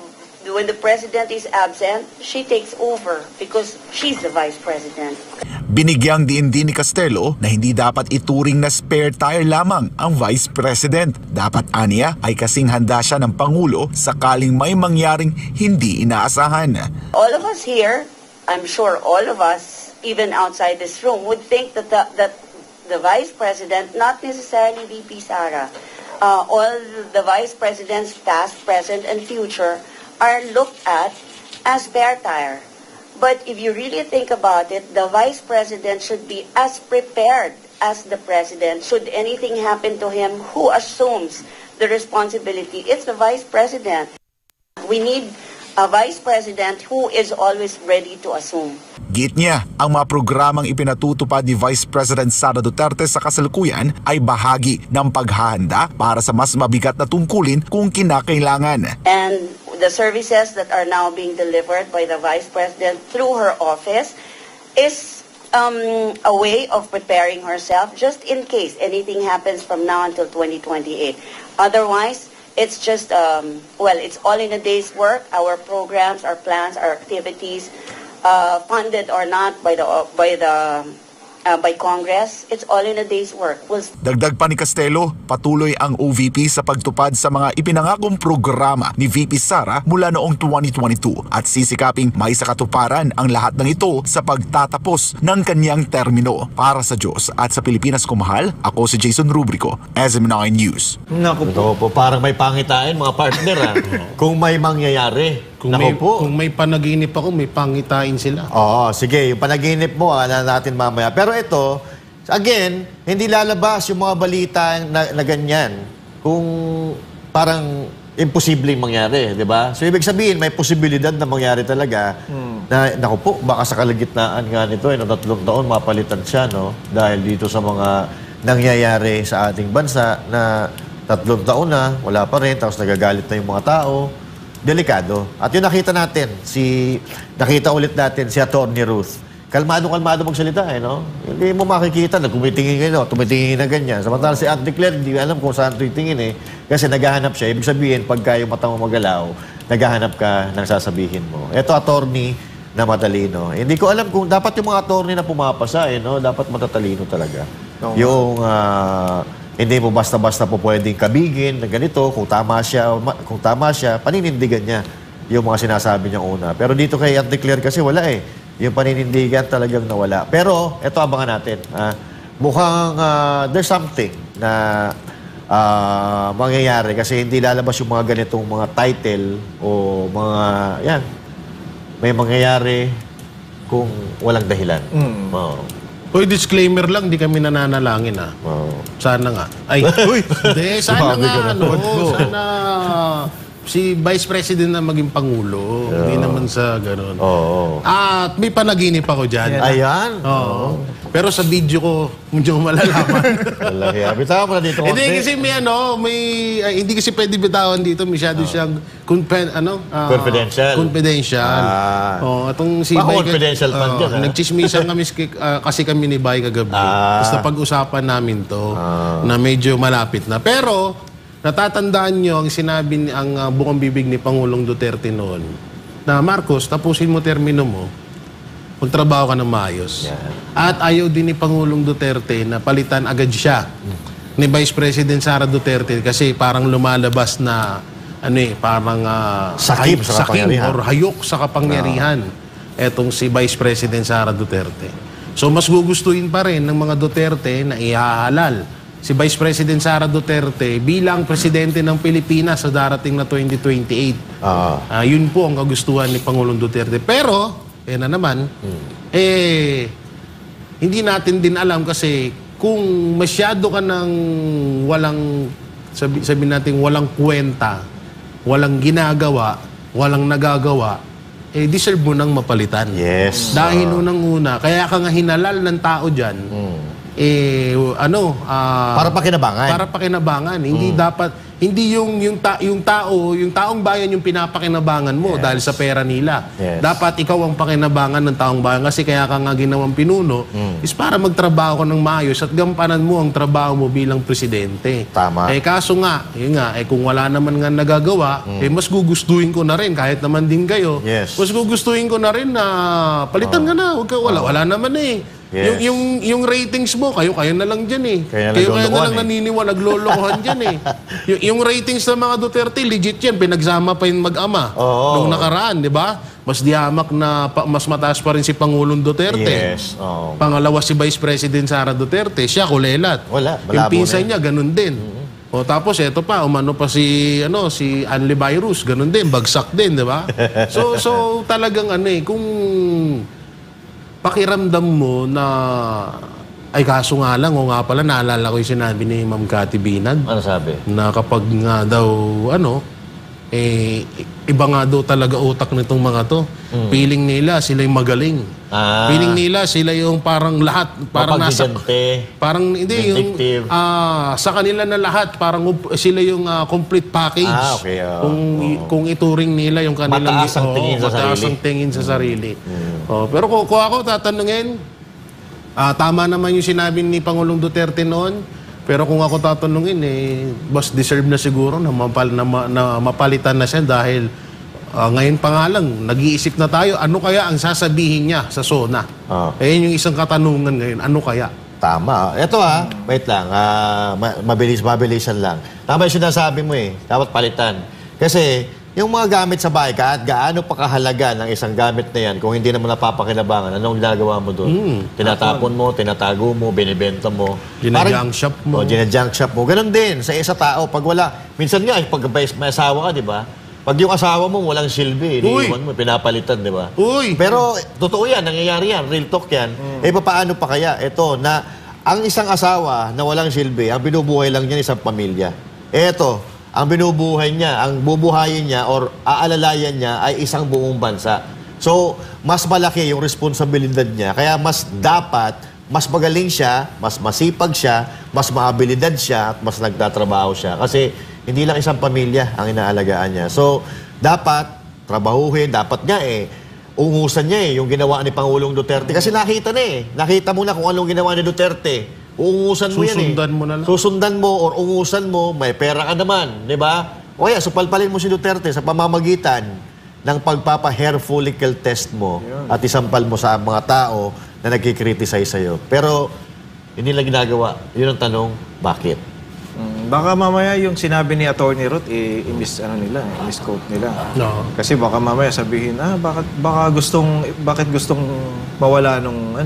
President is absent, she takes over because she's the Vice President. Binigyang diin din ni Castello na hindi dapat ituring na spare tire lamang ang Vice President. Dapat aniya ay kasing handa siya ng Pangulo sakaling may mangyaring hindi inaasahan. All of us here, I'm sure all of us, even outside this room, would think that the Vice President, not necessarily VP Sara, all the Vice Presidents, past, present, and future, are looked at as spare tire. But if you really think about it, the Vice President should be as prepared as the President. Should anything happen to him, who assumes the responsibility? It's the Vice President. We need a Vice President who is always ready to assume. Giit niya, ang mga programang ipinatutupad ni Vice President Sara Duterte sa kasalukuyan ay bahagi ng paghahanda para sa mas mabigat na tungkulin kung kinakailangan. And the services that are now being delivered by the Vice President through her office is a way of preparing herself just in case anything happens from now until 2028. Otherwise, it's just, it's all in a day's work. Our programs, our plans, our activities, funded or not by Congress, it's all in a day's work. Dagdag pa ni Castello, patuloy ang OVP sa pagtupad sa mga ipinangakong programa ni VP Sara mula noong 2022 at sisikaping may sakatuparan ang lahat ng ito sa pagtatapos ng kanyang termino. Para sa Diyos at sa Pilipinas kumahal, ako si Jason Rubrico, SM9 News. Naku po. Ito po, parang may pangitain mga partner kung may mangyayari. Kung may panaginip ako, may pangitain sila. Oo, sige, yung panaginip mo, natin mamaya. Pero ito, again, hindi lalabas yung mga balita na ganyan kung parang imposibleng mangyari, di ba? So, ibig sabihin, may posibilidad na mangyari talaga na, naku po, baka sa kalagitnaan nga nito, ng 3 taon, mapalitan siya, no? Dahil dito sa mga nangyayari sa ating bansa na 3 taon na, wala pa rin, tapos nagagalit na yung mga tao. Delikado. At yung nakita ulit natin si Attorney Ruth. Kalmado magsalita, no? Hindi mo makikita na tumitingin na ganyan. Samantala si Auntie Claire, hindi alam kung saan titingin Kasi naghahanap siya. Ibig sabihin, pagka yung mata mo magalaw, naghahanap ka ng sasabihin mo. Ito, attorney na matalino. Hindi ko alam kung dapat yung mga attorney na pumapasa, no? Dapat matatalino talaga. No. Yung hindi mo basta-basta po pwedeng kabigin na ganito, kung tama siya, paninindigan niya yung mga sinasabi niya una. Pero dito kay Auntie Claire kasi wala Yung paninindigan talagang nawala. Pero, ito abangan natin. mukhang there's something na mangyayari kasi hindi lalabas yung mga ganitong mga title o mga, yan, may mangyayari kung walang dahilan. Oo. Hoy, disclaimer lang, di kami nananalangin Oo. Sana nga. Ay, hindi, sana nga, sana si Vice President na maging Pangulo. Hindi naman sa ganun. Oo. At may panaginip ako dyan. Ayan. Oo. Pero sa video ko, hindi ko malalaman. Wallahi. Bitawan mo na dito. Hindi kasi hindi kasi pwede bitawan dito. Masyado siyang Confidential. Confidential. Itong si Baka Bay, confidential fund yan, ha? nagchismisan kami kasi kami ni Bay kagabi. Tapos napag-usapan namin to na medyo malapit na. Pero natatandaan nyo ang sinabi ang bukang bibig ni Pangulong Duterte noon na Marcos, tapusin mo termino mo, magtrabaho ka ng maayos. At ayaw din ni Pangulong Duterte na palitan agad siya ni Vice President Sara Duterte kasi parang lumalabas na parang sakip sa kapangyarihan or hayok sa kapangyarihan etong si Vice President Sara Duterte. So mas gugustuhin pa rin ng mga Duterte na ihahalal si Vice President Sara Duterte bilang presidente ng Pilipinas sa darating na 2028. Yun po ang kagustuhan ni Pangulong Duterte. Pero, na naman, hindi natin din alam kasi kung masyado ka ng walang, sabihin natin, walang kwenta, walang ginagawa, walang nagagawa, deserve mo nang mapalitan. Yes. Dahil unang-una, kaya ka nga hinalal ng tao dyan, para pakinabangan. Para pakinabangan. Hindi dapat, hindi yung taong bayan yung pinapakinabangan mo dahil sa pera nila. Yes. Dapat ikaw ang pakinabangan ng taong bayan kasi kaya ka nga ginawang pinuno is para magtrabaho ka ng maayos at gampanan mo ang trabaho mo bilang presidente. Tama. Kaso nga, kung wala naman nga nagagawa, mas gugustuhin ko na rin kahit naman din kayo. Yes. Mas gugustuhin ko na rin na palitan ka na. Wala naman Yes. Yung ratings mo, kayo na lang dyan Kayo na lang naniniwala, naglolokohan dyan yung ratings ng mga Duterte, legit yan. Pinagsama pa yung mag-ama. Nung nakaraan, di ba? Mas mataas pa rin si Pangulong Duterte. Yes. Pangalawa si Vice President Sara Duterte. Siya, kulelat. Yung pinsan niya, ganun din. Tapos eto pa, umano pa si Anli Virus, ganun din, bagsak din, di ba? So talagang kung pakiramdam mo na kaso nga lang, nga pala, naalala ko yung sinabi ni Ma'am Cathy Binag. Ano sabi? Na kapag nga daw, iba nga daw talaga utak nitong mga to. Feeling nila, sila yung magaling. Feeling nila, sila yung parang lahat, parang nasa... Parang, hindi, yung... sa kanila na lahat, parang sila yung complete package. Okay. Kung ituring nila yung kanilang... Mataas ang tingin sa sarili. Mataas ang tingin sa sarili. Pero kung ako tatanungin, tama naman yung sinabi ni Pangulong Duterte noon, pero kung ako tatanungin, mas deserve na siguro na mapalitan na siya dahil ngayon pa nga lang, nag-iisip na tayo, ano kaya ang sasabihin niya sa SONA? Yung isang katanungan ngayon, ano kaya? Tama. Ito wait lang, mabilisan lang. Tama yung sinasabi mo dapat palitan. Kasi yung mga gamit sa bahay, gaano pa kahalaga ng isang gamit na yan kung hindi naman napapakinabangan, anong ginagawa mo doon? Tinatapon mo, tinatago mo, binibenta mo. Gina-junk shop mo. Gina-junk shop mo. Ganon din sa isa tao. Pag wala, minsan nga, pag may asawa ka, di ba? Pag yung asawa mo walang silbi, iniiwan mo, pinapalitan, di ba? Pero totoo yan, nangyayari yan, real talk yan. Paano pa kaya? Ito, na ang isang asawa na walang silbi, ang binubuhay lang niya isang pamilya. Ito, ang binubuhay niya, ang bubuhayin niya or aalalayan niya ay isang buong bansa. So, mas malaki yung responsibilidad niya. Kaya mas magaling siya, mas masipag siya, mas maabilidad siya, at mas nagtatrabaho siya. Kasi hindi lang isang pamilya ang inaalagaan niya. So, dapat trabahuhin, dapat nga ungusan niya yung ginawa ni Pangulong Duterte. Kasi nakita na nakita mo na kung anong ginawa ni Duterte. Uungusan mo yan Susundan mo na lang. Susundan mo or ungusan mo, may pera ka naman, di ba? O kaya, supalpalin mo si Duterte sa pamamagitan ng pagpapa-hair follicle test mo at isampal mo sa mga tao na nagkikriticize sa'yo. Pero, hindi nila ginagawa. Yun ang tanong, bakit? Baka mamaya yung sinabi ni Attorney Ruth, misquote nila. No. Kasi baka mamaya sabihin, bakit gustong mawala nung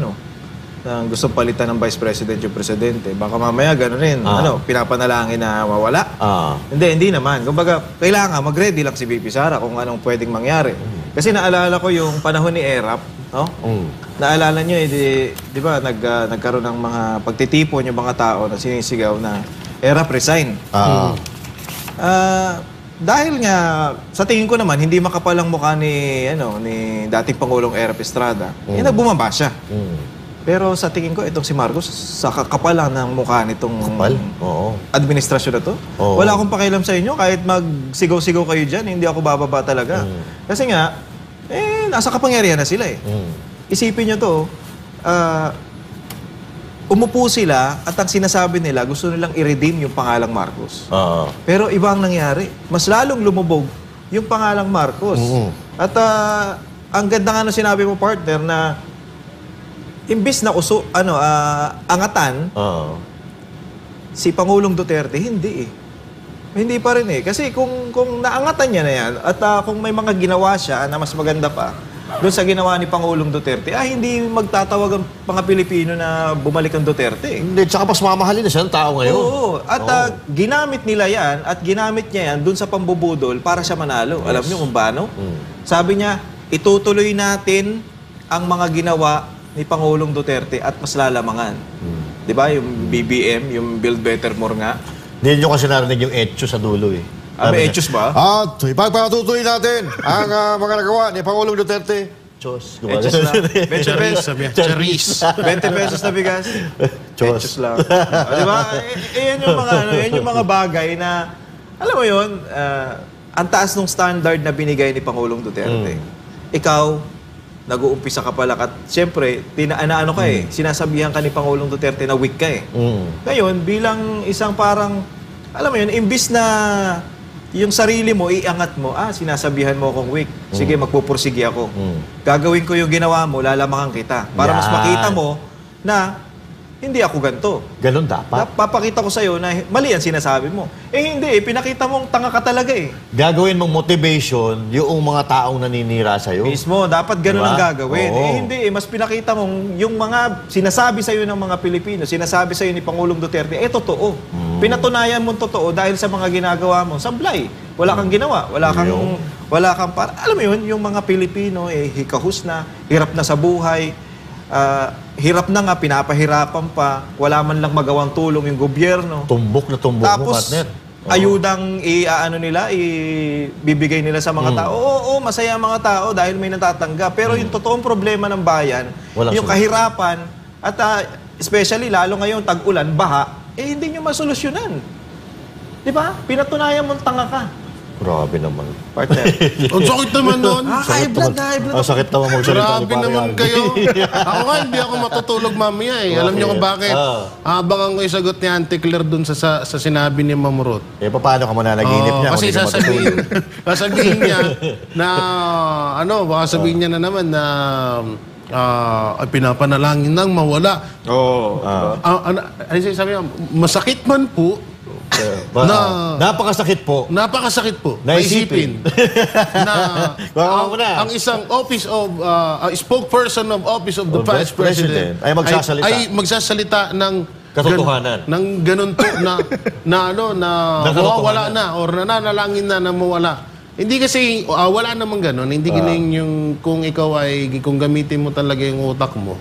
na gusto palitan ng Vice President yung Presidente. Baka mamaya gano'n rin, pinapanalangin na mawala. Hindi naman. Kumbaga, kailangan mag-ready lang si VP Sara kung anong pwedeng mangyari. Kasi naalala ko yung panahon ni Erap, no? Naalala nyo, di ba, nagkaroon ng mga pagtitipon yung mga tao na sinisigaw na Erap resign. Dahil nga, sa tingin ko naman, hindi makapalang mukha ni dating Pangulong Erap Estrada, nagbumaba siya. Pero sa tingin ko, itong si Marcos, sa kakapal lang ng mukha nitong administrasyon na to. Wala akong pakialam sa inyo, kahit magsigaw-sigaw kayo dyan, hindi ako bababa talaga. Kasi nga, nasa kapangyarihan na sila eh. Isipin nyo to, umupo sila at ang sinasabi nila, gusto nilang i-redeem yung pangalang Marcos. Pero iba ang nangyari. Mas lalong lumubog yung pangalang Marcos. At ang ganda nga na sinabi mo, partner, na imbis na angatan, si Pangulong Duterte, hindi eh. Hindi pa rin eh. Kasi kung naangatan niya na yan, at kung may mga ginawa siya na mas maganda pa, doon sa ginawa ni Pangulong Duterte, hindi magtatawag ang mga Pilipino na bumalik ang Duterte. Hindi, tsaka pas mamahalin na siya ng tao ngayon. Oo. At ginamit nila yan, at ginamit niya yan doon sa pambubudol para siya manalo. Alam niyo kung paano? Sabi niya, itutuloy natin ang mga ginawa ni Pangulong Duterte at mas lalamangan. Di ba? Yung BBM, yung Build Better More nga. Hindi nyo kasi narinig yung etyo sa dulo eh. May etyos ba? At ipagpatutuloy natin ang mga nagawa ni Pangulong Duterte. Diyos. Etyos lang. 20 pesos. Charis. 20 pesos na bigas. Diyos. Etyos lang. Di ba? Yan yung mga, yan yung mga bagay na, alam mo yun, ang taas ng standard na binigay ni Pangulong Duterte. Ikaw, nag-uumpisa ka pala at siyempre, sinasabihan ka ni Pangulong Duterte na weak ka eh. Ngayon, bilang isang parang, alam mo yun, imbis na yung sarili mo, iangat mo, sinasabihan mo akong weak. Sige, magpupursige ako. Gagawin ko yung ginawa mo, lalamangan kita. Para mas makita mo na hindi ako ganito. Ganun dapat. Papakita ko sa'yo na mali ang sinasabi mo. Hindi, pinakita mong tanga ka talaga eh. Gagawin mong motivation yung mga taong naninira sa'yo. Mismo, dapat ganun ang gagawin. Oo. Hindi, mas pinakita mong yung mga sinasabi sa'yo ng mga Pilipino, sinasabi sa'yo ni Pangulong Duterte, totoo. Pinatunayan mong totoo dahil sa mga ginagawa mo. Sablay. Wala kang ginawa. Wala kang alam mo yun, yung mga Pilipino, hikahus na, hirap na sa buhay, hirap na nga, pinapahirapan pa, wala man lang magawang tulong yung gobyerno. Tumbok na tumbok mo, partner. Ayudang ibibigay nila sa mga tao. Oo, masaya ang mga tao dahil may natatanggap. Pero yung totoong problema ng bayan, yung kahirapan, at especially lalo ngayon tag-ulan, baha, hindi nyo masolusyonan. Di ba? Pinatunayan mong tanga ka. Grabe naman. Partner. Ang sakit naman nun. High blood. Ang sakit naman magsalita. Grabe naman kayo. Ako nga, hindi ako matutulog mamaya eh. Alam niyo kung bakit? Abangan ko yung sagot ni Auntie Claire dun sa sinabi ni Ma'am Ruth. Paano ka mananaginip niya? Kasi sasabihin niya na, baka sabihin niya na naman na pinapanalangin nang mawala. Ano sabi niya? Masakit man po, napakasakit po. Napakasakit po. Naisipin. na ang isang office of spokesperson of office of the Vice President ay magsasalita. Ay magsasalita ng katotohanan. Ng ganun po na mawawala na or nananalangin na mawala. Hindi kasi wala namang ganun. Hindi ganun yung kung ikaw kung gamitin mo talaga yung utak mo.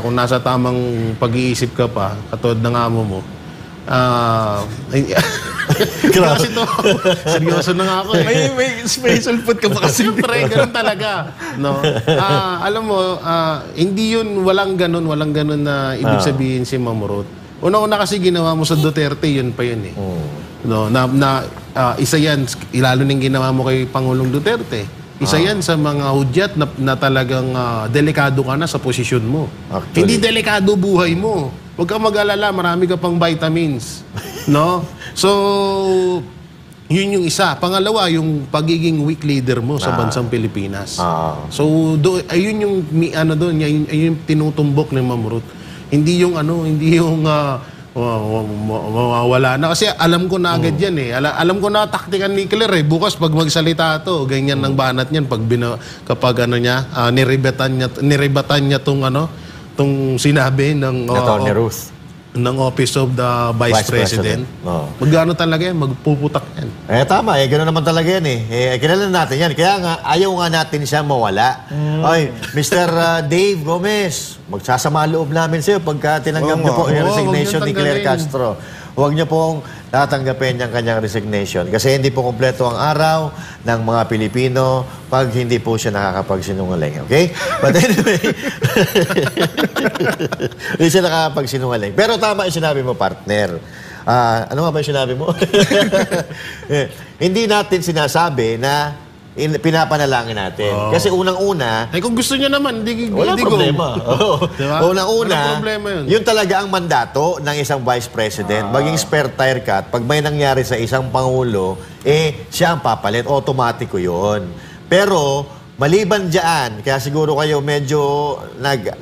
Kung nasa tamang pag-iisip ka pa, katulad ng amo mo. Kasi to, seryoso na nga ako eh. May special food ka pa kasi. Siyempre, ganun talaga. No? Alam mo, hindi yun, walang ganun na ibig sabihin si Ma'am Ruth. Una-una kasi ginawa mo sa Duterte, yun pa yun eh. No, isa yan, ilalo ng ginawa mo kay Pangulong Duterte. Isa yan sa mga hudyat na talagang delikado ka na sa posisyon mo. Actually. Hindi delikado buhay mo. Huwag kang mag-alala, marami ka pang vitamins. No? So, yun yung isa. Pangalawa, yung pagiging weak leader mo sa bansang Pilipinas. So, ayun yung ayun yung tinutumbok ni Ma'am Ruth. Hindi yung mawawala na. Kasi alam ko na agad yan eh. Alam ko na taktikan ni Claire eh. Bukas pag magsalita to, ganyan ng banat niyan. Kapag niribatan niya tong itong sinabi ng Attorney Ruth. ng Office of the Vice President. Oo. Magano talaga yan, magpuputak yan. Tama, gano'n naman talaga yan kilala natin yan. Kaya nga, ayaw nga natin siya mawala. Oy, Mr. Dave Gomez, magsasama loob namin sa'yo pagka tinanggap niyo po yung resignation ni Claire Castro. Huwag niyo pong tatanggapin yung kanyang resignation. Kasi hindi po kompleto ang araw ng mga Pilipino pag hindi po siya nakakapagsinungaling. Okay? But anyway, hindi siya nakakapagsinungaling. Pero tama yung sinabi mo, partner. Ano nga ba yung sinabi mo? Hindi natin sinasabi na pinapanalangin natin. Kasi unang-una, Kung gusto niya naman, hindi walang problema. Diba? Unang-una, Walang problema yun. yun talaga ang mandato ng isang vice president. Maging spare tire cut, pag may nangyari sa isang pangulo, siya ang papalit. Automatiko yun. Pero, maliban dyan, kaya siguro kayo medyo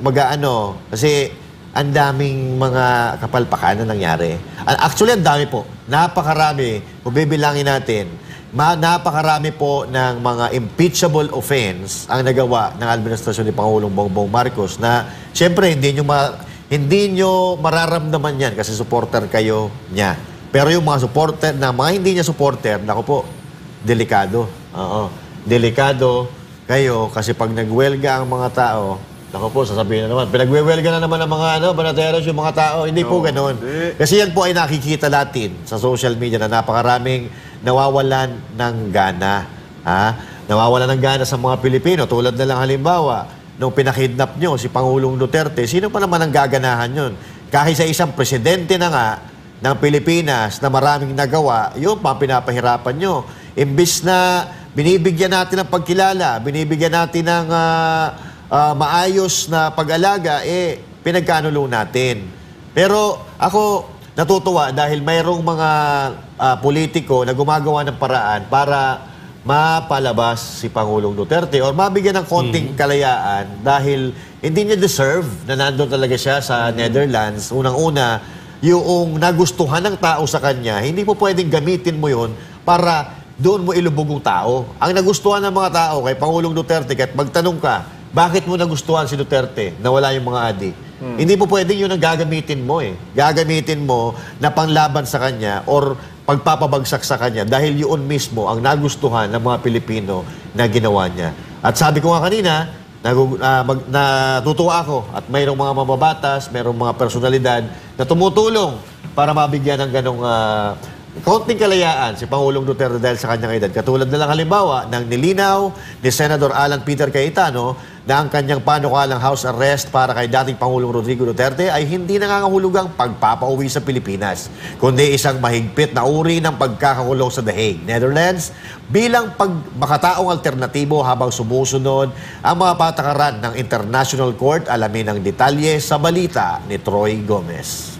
mag-ano, kasi ang daming mga kapalpakan na nangyari. Actually, ang dami po. Napakarami. Kung bibilangin natin, napakarami po ng mga impeachable offense ang nagawa ng administrasyon ni Pangulong Bongbong Marcos na siyempre hindi nyo mararamdaman yan kasi supporter kayo niya. Pero yung mga supporter na mga hindi niya supporter, naku po, delikado. Delikado kayo kasi pag nagwelga ang mga tao, naku po, sasabihin na naman, pinagwewelga na naman ng mga banateros yung mga tao. Hindi po ganoon. Kasi yan po ay nakikita natin sa social media na napakaraming nawawalan ng gana. Nawawalan ng gana sa mga Pilipino. Tulad na lang halimbawa, nung pinakidnap nyo si Pangulong Duterte, sino pa naman ang gaganahan yun? Kahit sa isang presidente na nga ng Pilipinas na maraming nagawa, yun pa pinapahirapan nyo. Imbis na binibigyan natin ng pagkilala, binibigyan natin ng maayos na pag-alaga, pinagkanulo natin. Pero ako, natutuwa dahil mayroong mga politiko na gumagawa ng paraan para mapalabas si Pangulong Duterte or mabigyan ng konting kalayaan dahil hindi niya deserve na nandun talaga siya sa Netherlands. Unang-una, yung nagustuhan ng tao sa kanya, hindi po pwedeng gamitin mo yun para doon mo ilubog yung tao. Ang nagustuhan ng mga tao kay Pangulong Duterte, kahit magtanong ka, bakit mo nagustuhan si Duterte na wala yung mga adik? Hindi po pwedeng yun ang gagamitin mo Gagamitin mo na panglaban sa kanya or pagpapabagsak sa kanya dahil yun mismo ang nagustuhan ng mga Pilipino na ginawa niya. At sabi ko nga kanina, natutuwa ako at mayroong mga mababatas, mayroong mga personalidad na tumutulong para mabigyan ng ganong kaunting kalayaan si Pangulong Duterte dahil sa kanyang edad. Katulad na lang halimbawa ng nilinaw ni Senador Alan Peter Cayetano na ang kanyang panukalang house arrest para kay dating Pangulong Rodrigo Duterte ay hindi nangangahulugang pagpapauwi sa Pilipinas, kundi isang mahigpit na uri ng pagkakakulong sa The Hague, Netherlands, bilang makataong alternatibo habang sumusunod ang mga patakaran ng International Court. Alamin ang detalye sa balita ni Troy Gomez.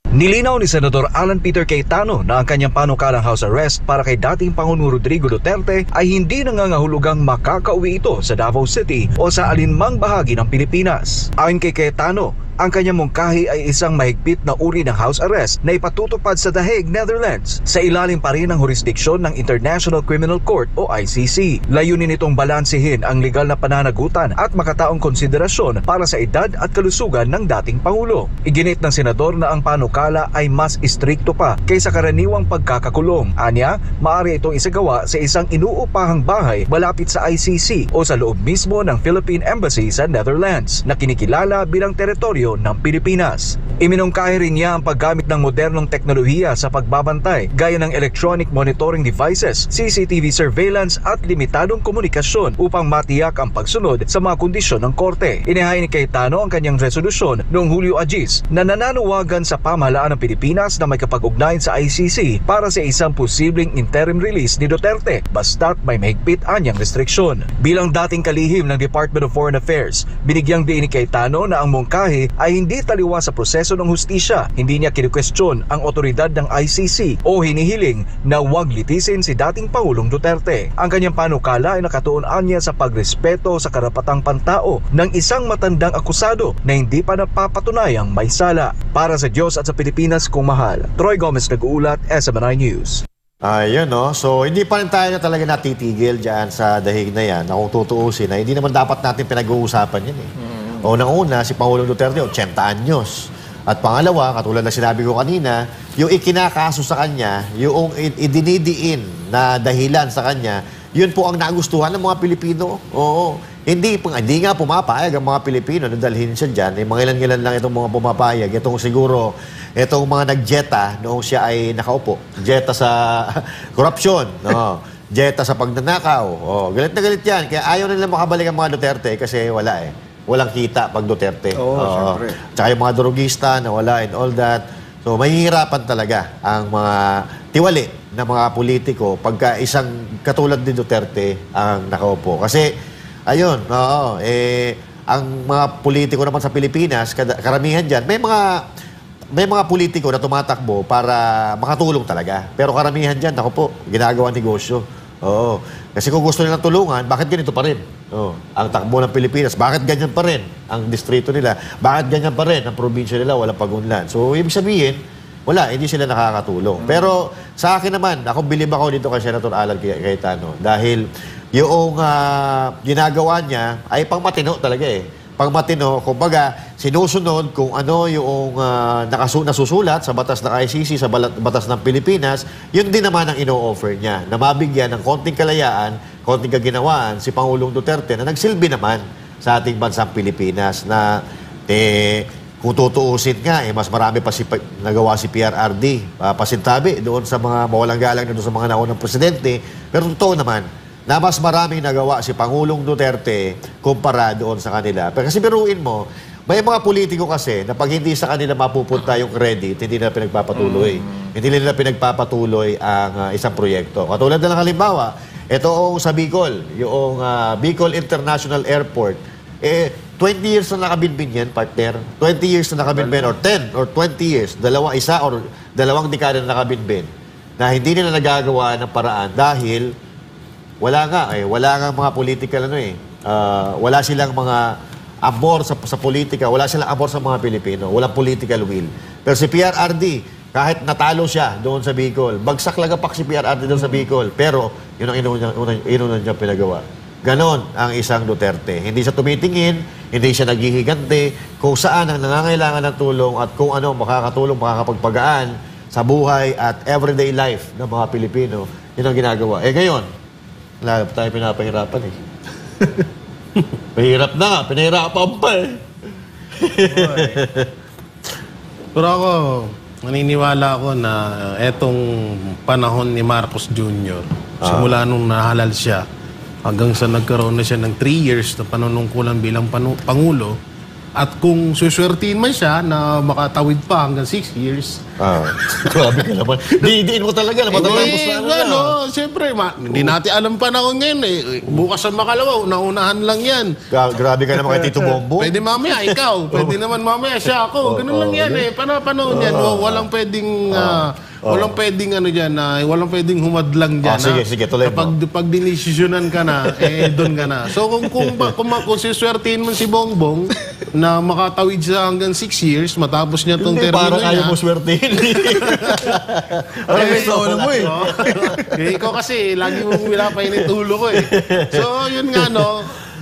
Nilinaw ni Senador Alan Peter Cayetano na ang kanyang panukalang house arrest para kay dating Pangulong Rodrigo Duterte ay hindi nangangahulugang makakauwi ito sa Davao City o sa alinmang bahagi ng Pilipinas. Ayon kay Cayetano, ang kanyang mungkahi ay isang mahigpit na uri ng house arrest na ipatutupad sa The Hague, Netherlands, sa ilalim pa rin ng jurisdiksyon ng International Criminal Court o ICC. Layunin nitong balansehin ang legal na pananagutan at makataong konsiderasyon para sa edad at kalusugan ng dating Pangulo. Iginit ng senador na ang panukala ay mas istrikto pa kaysa karaniwang pagkakakulong. Anya, maaari itong isagawa sa isang inuupahang bahay malapit sa ICC o sa loob mismo ng Philippine Embassy sa Netherlands na kinikilala bilang teritoryo ng Pilipinas. Iminungkahi rin niya ang paggamit ng modernong teknolohiya sa pagbabantay gaya ng electronic monitoring devices, CCTV surveillance at limitadong komunikasyon upang matiyak ang pagsunod sa mga kondisyon ng korte. Inihain ni Cayetano ang kanyang resolusyon noong Hulyo 10 na nananawagan sa pamahalaan ng Pilipinas na may kapag-ugnayan sa ICC para sa isang posibleng interim release ni Duterte basta't may mahigpit anyang restriksyon. Bilang dating kalihim ng Department of Foreign Affairs, binigyang diin ni Cayetano na ang mungkahi ay hindi taliwas sa proseso ng hustisya. Hindi niya kinukwestiyon ang otoridad ng ICC o hinihiling na huwag litisin si dating Pangulong Duterte. Ang kanyang panukala ay nakatuon niya sa pagrespeto sa karapatang pantao ng isang matandang akusado na hindi pa napapatunayang may sala. Para sa Diyos at sa Pilipinas kung mahal, Troy Gomez nag-uulat, SMNI News. Ayun, no? So, hindi pa rin tayo na talaga natitigil dyan sa dahig na yan na kung tutuusin na hindi naman dapat natin pinag-uusapan yan Unang-una, si Pangulong Duterte, 80 anyos. At pangalawa, katulad na sinabi ko kanina, yung ikinakaso sa kanya, yung idinidiin na dahilan sa kanya, yun po ang nagustuhan ng mga Pilipino. Oo. Hindi nga pumapayag ang mga Pilipino na dalhin siya dyan. Mga ilan-ilan lang itong mga pumapayag. Itong siguro, itong mga nagjeta noong siya ay nakaupo. Jeta sa korupsyon. No? Jeta sa pagnanakaw. Galit na galit yan. Kaya ayaw nila makabalik ang mga Duterte kasi wala eh. Walang kita pag Duterte. Siyempre. Tsaka yung mga drogista na wala and all that. So, mahihirapan talaga ang mga tiwali na mga politiko pagka isang katulad ni Duterte ang nakaupo. Kasi, ayun, ang mga politiko naman sa Pilipinas, karamihan dyan, may mga politiko na tumatakbo para makatulong talaga. Pero karamihan dyan, ako po, ginagawa negosyo. Oo. Kasi kung gusto nilang tulungan, bakit ganito pa rin? Ang takbo ng Pilipinas, bakit ganyan pa rin ang distrito nila? Bakit ganyan pa rin ang probinsya nila? Walang pagunlan. So, ibig sabihin, wala, hindi sila nakakatulong. Pero sa akin naman, ako bilib ako dito kay Senator Alan Cayetano dahil yung ginagawa niya ay pangmatino talaga eh. Pangmatino, kumbaga, sinusunod kung ano yung nasusulat sa batas ng ICC, sa batas ng Pilipinas, yun din naman ang ino-offer niya, na mabigyan ng konting kalayaan, konting kaginawaan si Pangulong Duterte na nagsilbi naman sa ating bansang Pilipinas na kung tutuusin nga, mas marami pa nagawa si PRRD, pasintabi doon sa mga mawalang galang na doon sa mga naunang presidente, pero totoo naman, na mas maraming nagawa si Pangulong Duterte kumpara doon sa kanila. Pero kasi biruin mo, may mga politiko kasi na pag hindi sa kanila mapupunta yung credit, hindi nila pinagpapatuloy. Hindi nila pinagpapatuloy ang isang proyekto. Katulad na lang halimbawa, ito sa Bicol, yung Bicol International Airport, 20 years na nakabinbin yan, partner. 20 years na nakabinbin, or 10 or 20 years, dalawang dekada na nakabinbin, na hindi nila nagagawa ng paraan dahil wala nga mga political wala silang mga amor sa politika, wala silang amor sa mga Pilipino, walang political will. Pero si PRRD, kahit natalo siya doon sa Bicol, bagsak lagapak si PRRD doon sa Bicol, pero yun ang inuna niya pinagawa. Ganon ang isang Duterte. Hindi siya tumitingin, hindi siya naghihigante kung saan ang nangangailangan ng tulong at kung ano makakatulong, makakapagpagaan sa buhay at everyday life ng mga Pilipino. Yun ang ginagawa. Ngayon, wala tayo pinapahirapan eh. Mahirap na nga, pinahirapan pa eh. Pero ako, naniniwala ako na etong panahon ni Marcos Jr., simula nung nahalal siya, hanggang sa nagkaroon na siya ng 3 years na panunungkulan bilang Pangulo, at kung suswertiin man siya na makatawid pa hanggang 6 years. Grabe ka naman. Diin mo talaga na matatapos na siyempre, hindi natin alam panahon ngayon eh. Bukas ang makalawa, naunahan lang yan. Grabe ka naman kay Tito Bombo. Pwede mamaya, ikaw. Pwede naman mamaya, siya ako. Ganun lang yan eh. Panahon yan. Walang pwedeng... walang pwedeng walang pwedeng humadlang dyan. Sige, tuloy mo. Pag dinisisyonan ka na, doon ka na. So kung siswertihin mo si Bongbong na makatawid siya hanggang 6 years, matapos niya itong termino niya. Parang ayaw mo swertihin. May tono mo eh. Ikaw kasi, lagi mo pinapainit ulo ko eh. So yun nga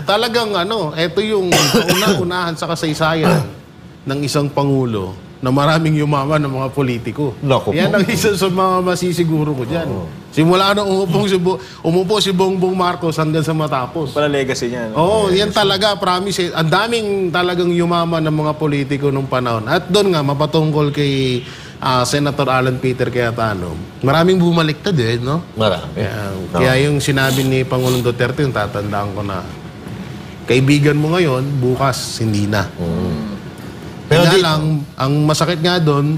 talagang ito yung unahan sa kasaysayan ng isang Pangulo na maraming yumaman ng mga politiko. Yan ang isa sa mga masisiguro ko dyan. Simula na umupo si Bongbong Marcos hanggang sa matapos. Para legacy niya. Yan talaga, promise. Ang daming talagang yumaman ng mga politiko nung panahon. At doon nga, mapatungkol kay Senator Alan Peter Cayetano, maraming bumaliktad no? Marami. Kaya yung sinabi ni Pangulong Duterte, yung tatandaan ko na, kaibigan mo ngayon, bukas, hindi na. Pero lang, ang masakit nga doon,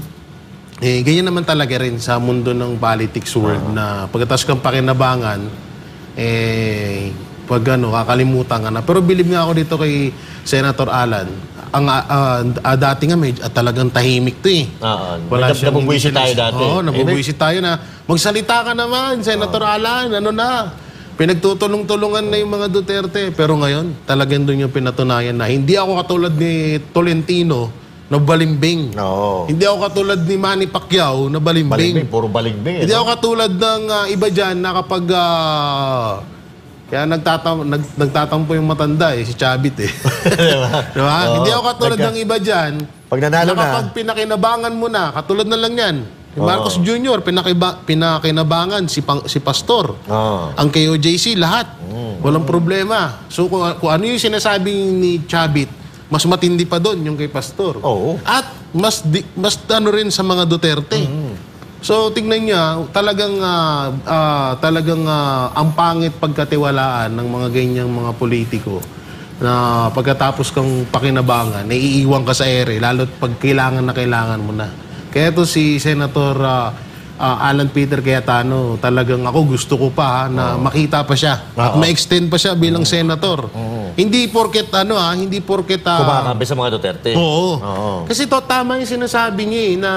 ganyan naman talaga rin sa mundo ng politics world na pagkatapos kang pakinabangan, pag kakalimutan ka na. Pero bilib nga ako dito kay Senator Alan, dati nga talagang tahimik to eh. Wala siyang nabubwisit tayo dati. Nabubwisit tayo na, magsalita ka naman, Senator Alan, pinagtutulong-tulungan na yung mga Duterte. Pero ngayon, talagang doon yung pinatunayan na hindi ako katulad ni Tolentino na balimbing. Hindi ako katulad ni Manny Pacquiao na balimbing. Puro balimbing. Hindi ako katulad ng iba dyan na kapag Kaya nagtatampo yung matanda si Chavit eh. Diba? Hindi ako katulad ng iba dyan. Pag nanalo na. Kapag pinakinabangan mo na, katulad na lang yan. Si Marcos Jr., pinakinabangan si Pastor. Ang KOJC, lahat. Walang problema. So kung ano yung sinasabi ni Chavit, mas matindi pa doon yung kay Pastor. At mas ano rin sa mga Duterte. So tingnan niya, talagang ang pangit pagkatiwalaan ng mga ganyang mga politiko na pagkatapos kang pakinabangan, naiiwan ka sa ere, lalo't pag kailangan na kailangan mo na. Kaya to si Senator Alan Peter Cayetano, talagang ako gusto ko pa na makita pa siya at ma-extend pa siya bilang senator. Hindi porket hindi porket kumakampi sa mga Duterte. Oo. Kasi tama yung sinasabi niya na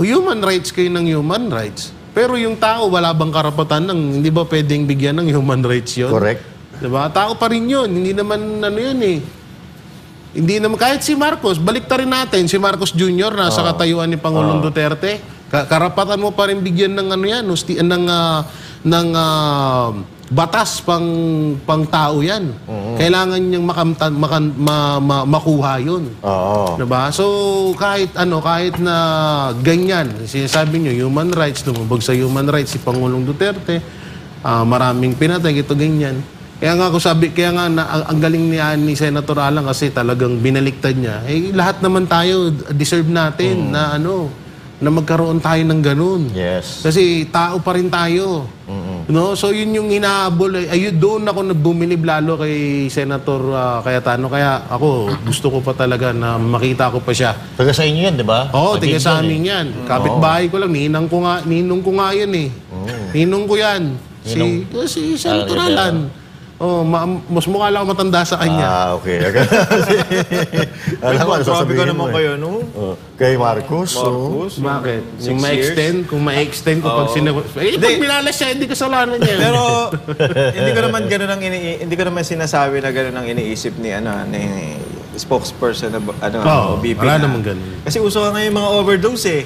human rights kayo ng human rights. Pero yung tao, wala bang karapatan hindi ba pwedeng bigyan ng human rights yun? Correct. Diba? Tao pa rin yun. Hindi naman yun eh. Hindi naman, kahit si Marcos, balik rin natin, si Marcos Jr. na sa katayuan ni Pangulong Duterte, karapatan mo pa rin bigyan ng ng batas pang tao yan. Kailangan niyang makuha yun. Diba? So kahit na ganyan, sinasabi niyo human rights, lumabag sa human rights si Pangulong Duterte, maraming pinatay, ito ganyan. Kaya nga ang galing ni Senator Alan kasi talagang binaliktad niya. Lahat naman tayo deserve natin na magkaroon tayo ng ganun. Yes. Kasi tao pa rin tayo. No? So yun yung hinahabol. Doon ako bumilib lalo kay Senator Cayetano. Kaya ako, gusto ko pa talaga na makita ko pa siya. Taga sa inyo yan, di ba? Oo, taga sa amin yan. Kapitbahay ko lang. Ninong ko nga yan eh. Ninong ko yan. Si Senator Alan. Mas mukha lang matanda sa kanya. Okay. Alam mo, Grabe ka naman kayo, no? Kay Marcos. Bakit? Kung ma-extend ko pag pag minalas siya, hindi kasalanan niya. Pero hindi ko naman sinasabi na ganun ang iniisip ni spokesperson o VP. Wala naman ganun. Kasi uso nga ngayon mga overdose eh.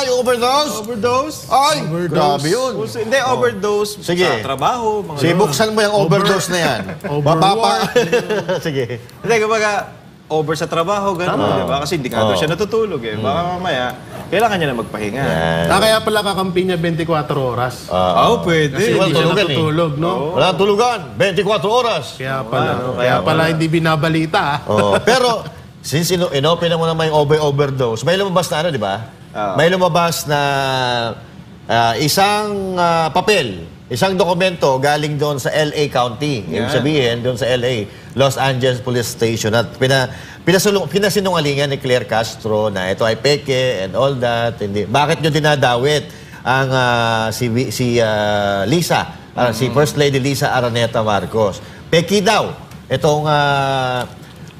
Yung overdose? Overdose? Ay, grabe yun. Hindi, overdose Sige. sa trabaho. Buksan mo yung overdose na yan. Sige. Hindi, kumbaga, over sa trabaho, gano'n, di ba? Kasi hindi nga daw siya natutulog eh. Baka mamaya, kailangan niya na magpahinga. Kaya pala kakampi niya 24 oras. Pwede. Kasi hindi siya natutulog, no? Wala tulugan. 24 oras. Kaya pala hindi binabalita. Pero, since inopen mo naman yung overdose, may lumabas na di ba? May lumabas na isang papel, isang dokumento galing doon sa LA County. Ibig sabihin, doon sa LA, Los Angeles Police Station. At pinasinungalingan ni Claire Castro na ito ay peke and all that. Bakit nyo dinadawit ang si Lisa, si First Lady Lisa Araneta Marcos? Peke daw. Itong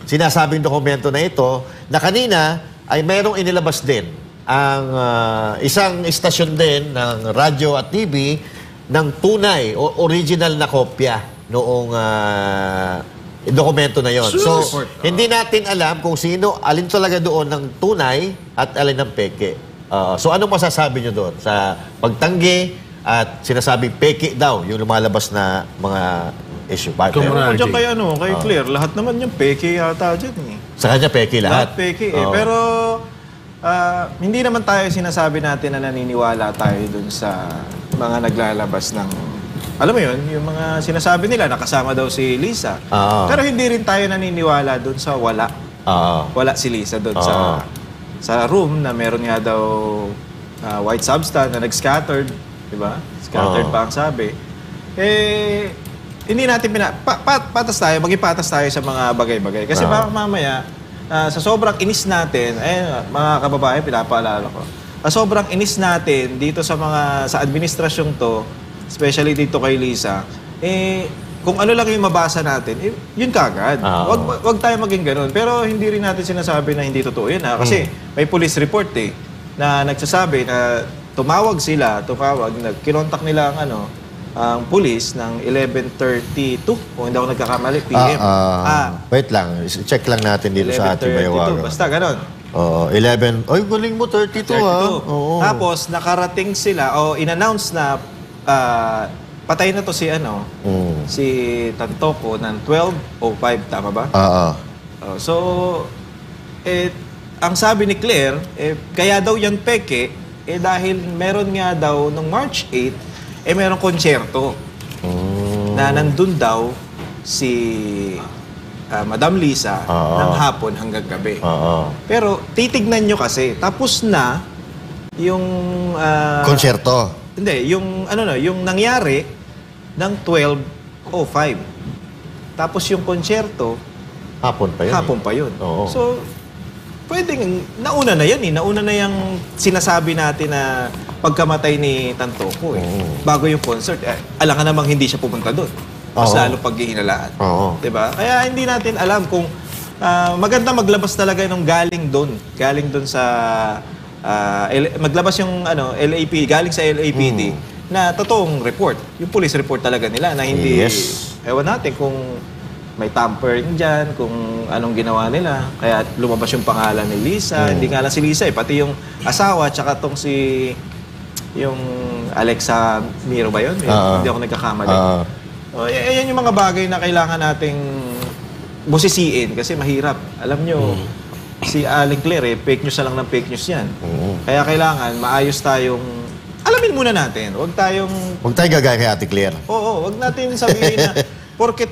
sinasabing dokumento na ito, na kanina ay mayroong inilabas din ang isang istasyon din ng radyo at TV ng tunay o original na kopya noong dokumento na yon. So, hindi natin alam kung alin talaga doon ng tunay at alin ng peke. So, anong masasabi nyo doon sa pagtanggi at sinasabing peke daw yung lumalabas na mga issue? Diyan kay Claire, lahat naman yung peke yata dyan eh. Sa kanya peke lahat? Lahat peke eh. Pero, hindi naman tayo sinasabi natin na naniniwala tayo dun sa mga naglalabas ng, alam mo yun, yung mga sinasabi nila, nakasama daw si Lisa. Pero hindi rin tayo naniniwala dun sa wala. Wala si Lisa dun sa room na meron nga daw white substance na nag-scattered. Diba? Scattered pa ang sabi. Hindi natin patas tayo, magipatas tayo sa mga bagay-bagay. Kasi baka mamaya, sa sobrang inis natin, mga kababayan, pinapaalala ko, sa sobrang inis natin dito sa administrasyong to, especially dito kay Lisa, kung ano lang yung mabasa natin, yun kagad. Wag tayo maging ganun. Pero hindi rin natin sinasabi na hindi totoo yun. Kasi may police report na nagsasabi na kinontak nila ang police ng 11:32, kung hindi ako nagkakamali, PM. Wait lang, check lang natin dito sa ating bayawagan. Basta ganon. 11, ay galing mo, 32 ha. Tapos nakarating sila, in-announce na patay na to si si Tantoco ng 12:05, tama ba? Oo. So, ang sabi ni Claire, kaya daw yan peke, dahil meron nga daw nung March 8, merong konsyerto na nandun daw si Madam Lisa ng hapon hanggang gabi. Pero titignan nyo kasi, tapos na yung... Konsyerto. Hindi, yung yung nangyari ng 12:05. Tapos yung konsyerto, Hapon pa yun. hapon pa yun. Oo. So, pwedeng, nauna na yan Nauna na yung sinasabi natin na pagkamatay ni Tantoco bago yung concert. Alangan namang hindi siya pupunta doon. Mas lalo paghihinalaan. Oo. Diba? Kaya hindi natin alam kung maganda maglabas talaga nung galing doon. Galing doon sa maglabas yung LAP, galing sa LAPD na totoong report. Yung police report talaga nila na hindi ewan natin kung may tampering dyan, kung anong ginawa nila. Kaya lumabas yung pangalan ni Lisa. Hindi nga lang si Lisa pati yung asawa, tsaka tong yung Alexa Miro ba yun? Hindi ako nagkakamali. Yan yung mga bagay na kailangan nating busisiin kasi mahirap. Alam nyo, si Aling Claire, fake news na lang ng fake news yan. Kaya kailangan maayos tayong... Alamin muna natin. Huwag tayong... Huwag tayo gagaya kay Ate Claire. Oo, huwag natin sabihin na porket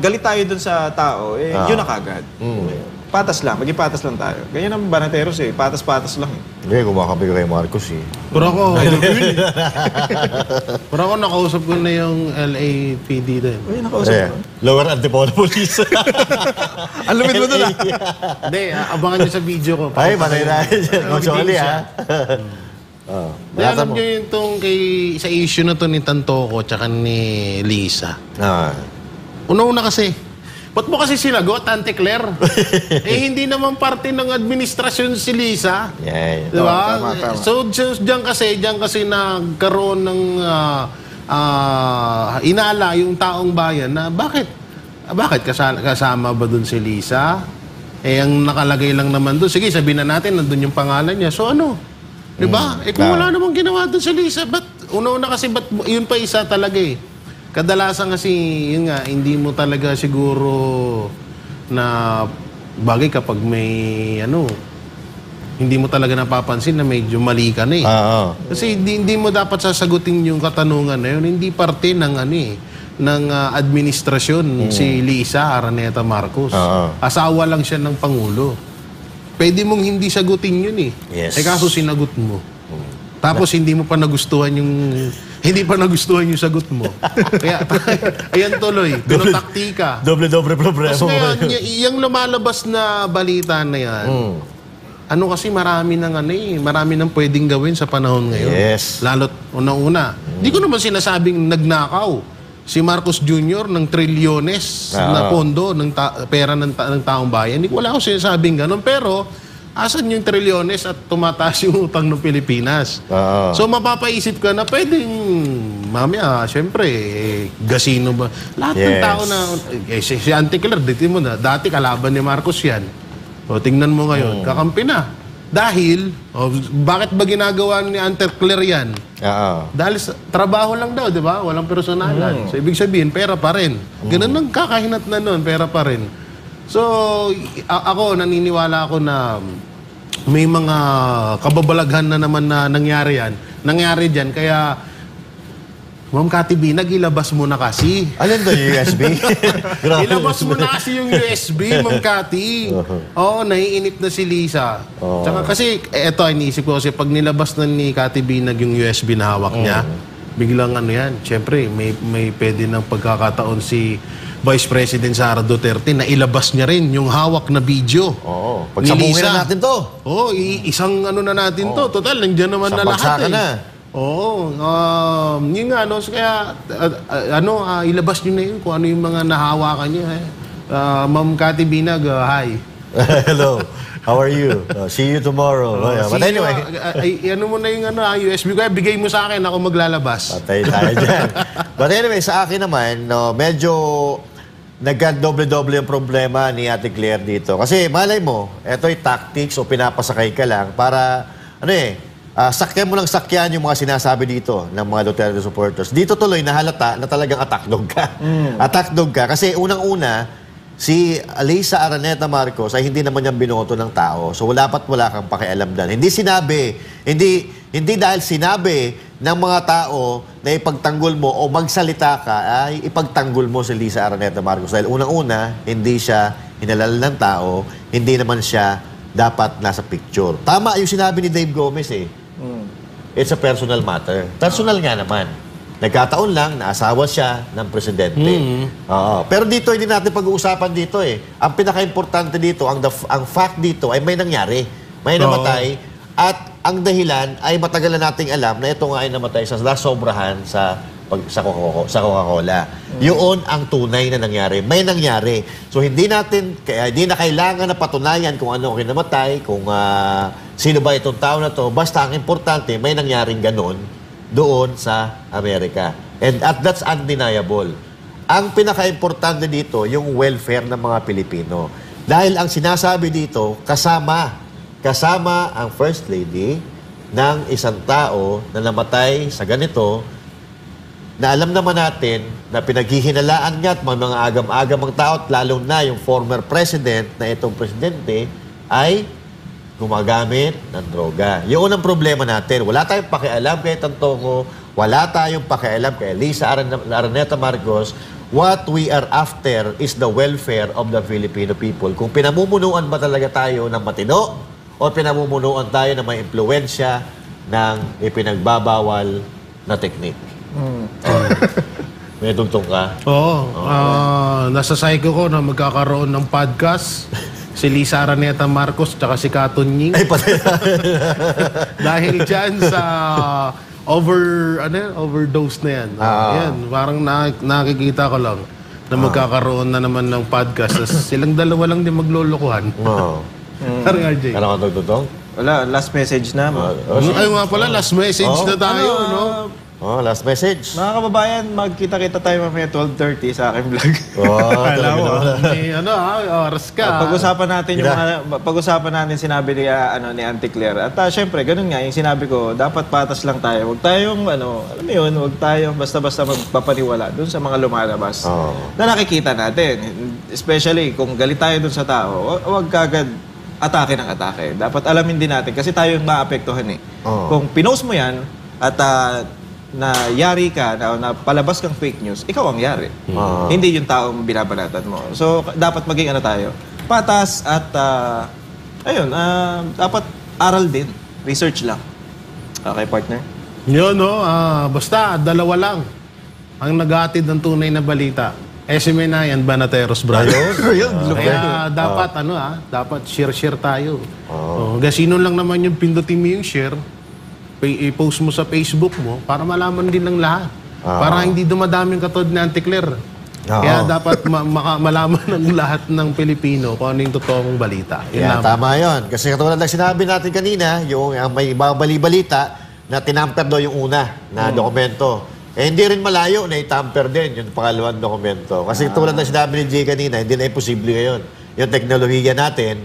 galit tayo dun sa tao, yun na kagad. Patas lang, maging patas lang tayo. Ganyan ang Banateros patas-patas lang. Hindi, kumakabi ko kay Marcos Pero ako, nakausap ko na yung LAPD din. Uy, nakausap ko. Lower Antipolo Police. Ang lumit mo dun Hindi, abangan nyo sa video ko. Ay, manay na. Sorry Alam nyo yung sa issue na to ni Tantoco tsaka ni Lisa. Una-una kasi, ba't mo kasi sinagot, Auntie Claire? Hindi naman parte ng administrasyon si Lisa. Diba? Tama. So, diyan kasi nagkaroon ng inala yung taong bayan na bakit kasama ba dun si Lisa? Ang nakalagay lang naman dun. Sige, sabihin na natin, nandun yung pangalan niya. So, diba? Kung wala namang ginawa dun si Lisa, una-una kasi, yun pa isa talaga Kadalasan kasi, yun nga, hindi mo talaga siguro na bagay kapag may, hindi mo talaga napapansin na medyo mali ka na Kasi hindi mo dapat sasagutin yung katanungan na yun. Hindi parte ng, ng administrasyon si Lisa Araneta Marcos. Asawa lang siya ng Pangulo. Pwede mong hindi sagutin yun kaso sinagot mo. Tapos hindi mo pa nagustuhan yung sagot mo. Kaya, ayan tuloy. Pero taktika. Doble-doble problema. Kasi yung lumalabas na balita na yan, kasi marami ng pwedeng gawin sa panahon ngayon. Lalo't unang-una. Di ko naman sinasabing nagnakaw si Marcos Jr. ng trilyones na pondo ng pera ng taong bayan. Wala akong sinasabing ganun. Pero, asan yung trilyones at tumataas yung utang ng Pilipinas? So, mapapaisip ka na pwedeng, mamaya, syempre, gasino ba? Lahat ng tao na, si Auntie Claire, dati kalaban ni Marcos yan. O, tingnan mo ngayon, kakampi na. Dahil, bakit ba ginagawa ni Auntie Claire yan? Dahil trabaho lang daw, di ba? Walang personalan. So, ibig sabihin, pera pa rin. Ganun ang kakahinat na nun, pera pa rin. So, ako, naniniwala ako na may mga kababalaghan na naman na nangyari dyan. Kaya, Ma'am Cathy B, ilabas mo na kasi. Alin doon yung USB? Ilabas mo na kasi yung USB, Ma'am Cathy. Oo, naiinip na si Lisa. Tsaka kasi, eto, iniisip ko kasi pag nilabas na ni Cathy B yung USB na hawak niya, biglang yan, syempre, may pwede ng pagkakataon si Vice President Sara Duterte na ilabas niya rin yung hawak na video. Pagsabungin na natin to. Isang na natin to. Total, nandiyan naman na lahat yun nga, kaya, ilabas niyo na yun kung ano yung mga nahawakan niya. Ma'am Cathy Binag, hi. Hello. How are you? See you tomorrow. But anyway. Mo na yung USB ko. Bigay mo sa akin, ako maglalabas. Patay tayo dyan. But anyway, sa akin naman, medyo nagka-doble-doble yung problema ni Ate Claire dito. Kasi malay mo, ito'y tactics o pinapasakay ka lang para, sakyan mo lang sakyan yung mga sinasabi dito ng mga Duterte supporters. Dito tuloy nahalata na talagang attack dog ka. Attack dog ka. Kasi unang-una, si Lisa Araneta Marcos ay hindi naman niyang binoto ng tao. So wala kang pakialam dyan. Hindi dahil sinabi ng mga tao na ipagtanggol mo o magsalita ka, ay ipagtanggol mo si Lisa Araneta Marcos. Dahil unang-una, hindi siya hinalal ng tao, hindi naman siya dapat nasa picture. Tama yung sinabi ni Dave Gomez It's a personal matter. Personal nga naman. Nagkataon lang na asawa siya ng presidente. Oo. Pero dito, hindi natin pag-uusapan dito Ang pinaka-importante dito, ang fact dito ay may nangyari. May namatay. At ang dahilan ay matagal na nating alam na ito nga ay namatay sa sobrahan sa Coca-Cola. Yun ang tunay na nangyari. May nangyari. So hindi na kailangan na patunayan kung ano ang kinamatay, kung sino ba itong tao na to. Basta ang importante, may nangyaring ganon doon sa Amerika. And that's undeniable. Ang pinaka-importante dito, yung welfare ng mga Pilipino. Dahil ang sinasabi dito, kasama ang First Lady ng isang tao na namatay sa ganito, na alam naman natin na pinaghihinalaan nga at mga agam-agam ang tao, at lalo na yung former president na itong presidente ay gumagamit ng droga. Yun ang problema natin. Wala tayong pakialam kay Tantongo, wala tayong pakialam kay Lisa Araneta Marcos. What we are after is the welfare of the Filipino people. Kung pinamumunuan ba talaga tayo ng matino o pinamumunuan tayo na may impluwensya ng ipinagbabawal na teknik. May tungtong ka? Oo. Nasa psycho ko na magkakaroon ng podcast si Lisa Araneta Marcos tsaka si Katon Ying. Ay, patay na. Dahil dyan sa overdose na yan. Yan, parang nakikita ko lang na magkakaroon na naman ng podcast. Silang dalawa lang din maglolokohan. Parang RJ. Ano ka tungtong? Wala, last message na. Ay nga pala, last message na tayo, no? Last message. Mga kababayan, magkita-kita tayo mamaya 12:30 sa aking vlog. Alam mo, oras ka. Pag-usapan natin pag-usapan natin sinabi ni Auntie Claire. At syempre, ganun nga yung sinabi ko, dapat patas lang tayo. Huwag tayong alam mo yun, huwag tayong basta-basta magpapaniwala dun sa mga lumalabas na nakikita natin. Especially kung galit tayo dun sa tao, huwag kagad atake ng atake. Dapat alamin din natin kasi tayo yung maapektuhan Kung pinost mo yan at na yari ka, na palabas kang fake news, ikaw ang yari. Hindi yung taong binabanatan mo. So, dapat maging tayo, patas at, dapat aral din. Research lang. Okay, partner? Yun, no? Basta, dalawa lang ang naghatid ng tunay na balita. SMN na yan, Banateros Brothers. Kaya dapat, dapat share tayo. Sino lang naman yung pindutin mo yung share, i-post mo sa Facebook mo para malaman din ng lahat. Para hindi dumadaming katod ni Auntie Claire. Kaya dapat malaman ng lahat ng Pilipino kung ano yung totoong balita. Tama yun. Kasi katulad ng sinabi natin kanina, yung may bali-balita na tinamper daw yung una na dokumento. Hindi rin malayo na itamper din yung pangalawang dokumento. Kasi tulad ng sinabi ni Jay kanina, hindi na imposible ngayon. Yung teknolohiya natin,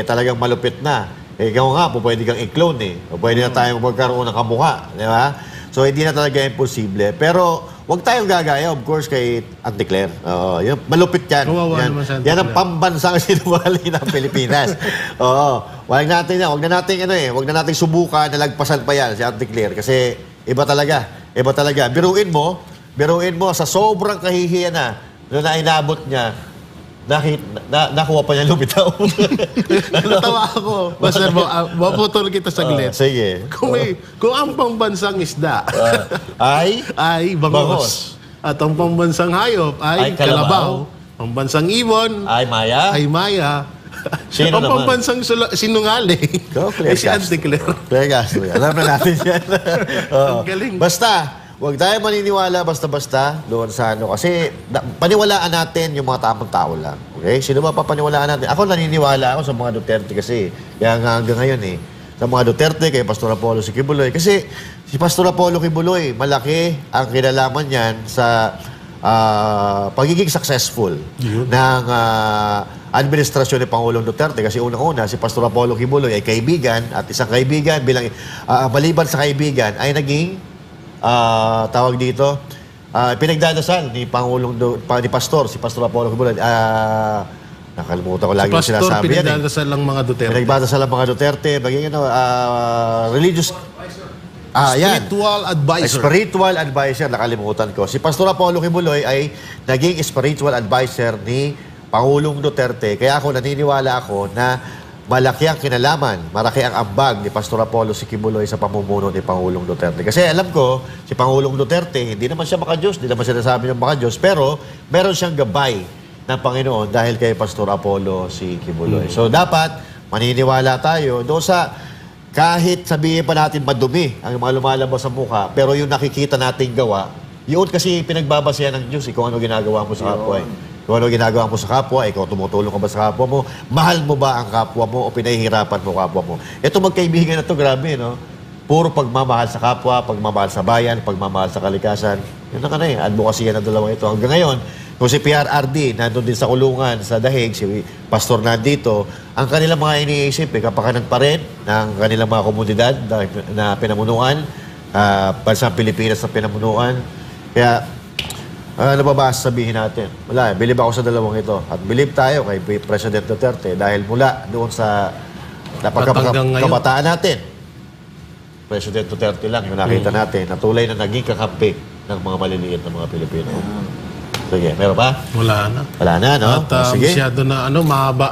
talagang malupit na. Ikaw nga, pwede kang i-clone O pwede na tayong magkaroon ng kamukha. Di ba? So, hindi na talaga imposible. Pero, huwag tayong gagaya, of course, kay Auntie Claire. Malupit yan. Yan ang pambansang sinungaling ng Pilipinas. Huwag na natin subukan na lagpasan pa yan si Auntie Claire. Kasi, iba talaga. Biruin mo, sa sobrang kahihiyan na inabot niya, nakuha pa niya lumitaw. Natawa ako. Basta maputol kita saglit. Sige. Kung ang pambansang isda ay bangos. At ang pambansang hayop ay kalabaw. Pambansang ibon ay maya. Sino ang naman? pambansang sinungaling ay si Auntie Claire. Claire Castro. Alam na natin yan. Ang galing. Basta, huwag tayo maniniwala basta-basta doon sa Kasi paniwalaan natin yung mga tamang tao lang. Okay? Sino ba papaniwalaan natin? Ako naniniwala ako sa mga Duterte kasi. Kaya nga hanggang ngayon Sa mga Duterte, kay Pastor Apollo Kibuloy. Kasi si Pastor Apollo Kibuloy, malaki ang kinalaman niyan sa pagiging successful ng administrasyon ni Pangulong Duterte kasi unang-una si Pastor Apollo Kibuloy ay kaibigan at isang kaibigan bilang maliban sa kaibigan ay naging tawag dito pinagdadasal ni ni Pastor, si Pastor Apollo Kibuloy. Nakalimutan ko lagi yung Pastor, sinasabi yan. pinagdadasal lang mga Duterte. Pinagdadasal ang mga Duterte, maging religious Spiritual advisor. Spiritual advisor, nakalimutan ko. Si Pastor Apollo Kibuloy ay naging spiritual advisor ni Pangulong Duterte. Kaya ako naniniwala ako na malaki ang kinalaman, malaki ang ambag ni Pastor Apollo si Kibuloy sa pamumuno ni Pangulong Duterte. Kasi alam ko, si Pangulong Duterte, hindi naman siya makadiyos, hindi naman siya nasabi ng makadiyos, pero meron siyang gabay ng Panginoon dahil kay Pastor Apollo si Kibuloy. So dapat maniniwala tayo doon sa kahit sabihin pa natin madumi ang mga lumalabas sa mukha, pero yung nakikita nating gawa, yun kasi pinagbabasehan ng Diyos, kung ano ginagawa mo sa kapwa. Kung ano ginagawa mo sa kapwa, ikaw tumutulong ka ba sa kapwa mo, mahal mo ba ang kapwa mo o pinahihirapan mo kapwa mo. Ito magkaibigan na to, grabe, no? Puro pagmamahal sa kapwa, pagmamahal sa bayan, pagmamahal sa kalikasan. Yun na ka na advocacy ng dalawang ito. Hanggang ngayon, kung si PRRD, nandun din sa kulungan, sa Dahig, si Pastor nandito, ang kanilang mga iniisip, kapakanan pa rin ng kanilang mga komunidad na pinamunuan, bansang Pilipinas na pinamunuan. Kaya, ano ba ba sabihin natin? Wala, believe ako sa dalawang ito. At believe tayo kay President Duterte dahil mula doon sa kabataan natin, President Duterte lang yung nakita natin na tulay na naging kakampi ng mga maliliit na mga Pilipino. Sige, meron ba? Wala na. Wala na, no? At Sige. masyado na mahaba,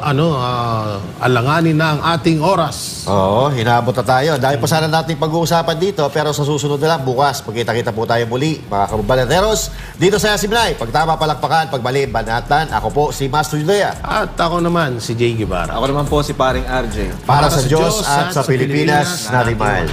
alanganin na ang ating oras. Oo, hinabot na tayo. Dahil pa sana natin pag-uusapan dito, pero sa susunod na lang, bukas, pagkita-kita po tayo muli, mga kababalateros, dito sa Yasimlay. Pagtama, palakpakan, pagbali, banatan. Ako po si Master Judea. At ako naman, si Jay Guevara. Ako naman po si paring RJ. Para sa Diyos at sa Pilipinas na rimahal.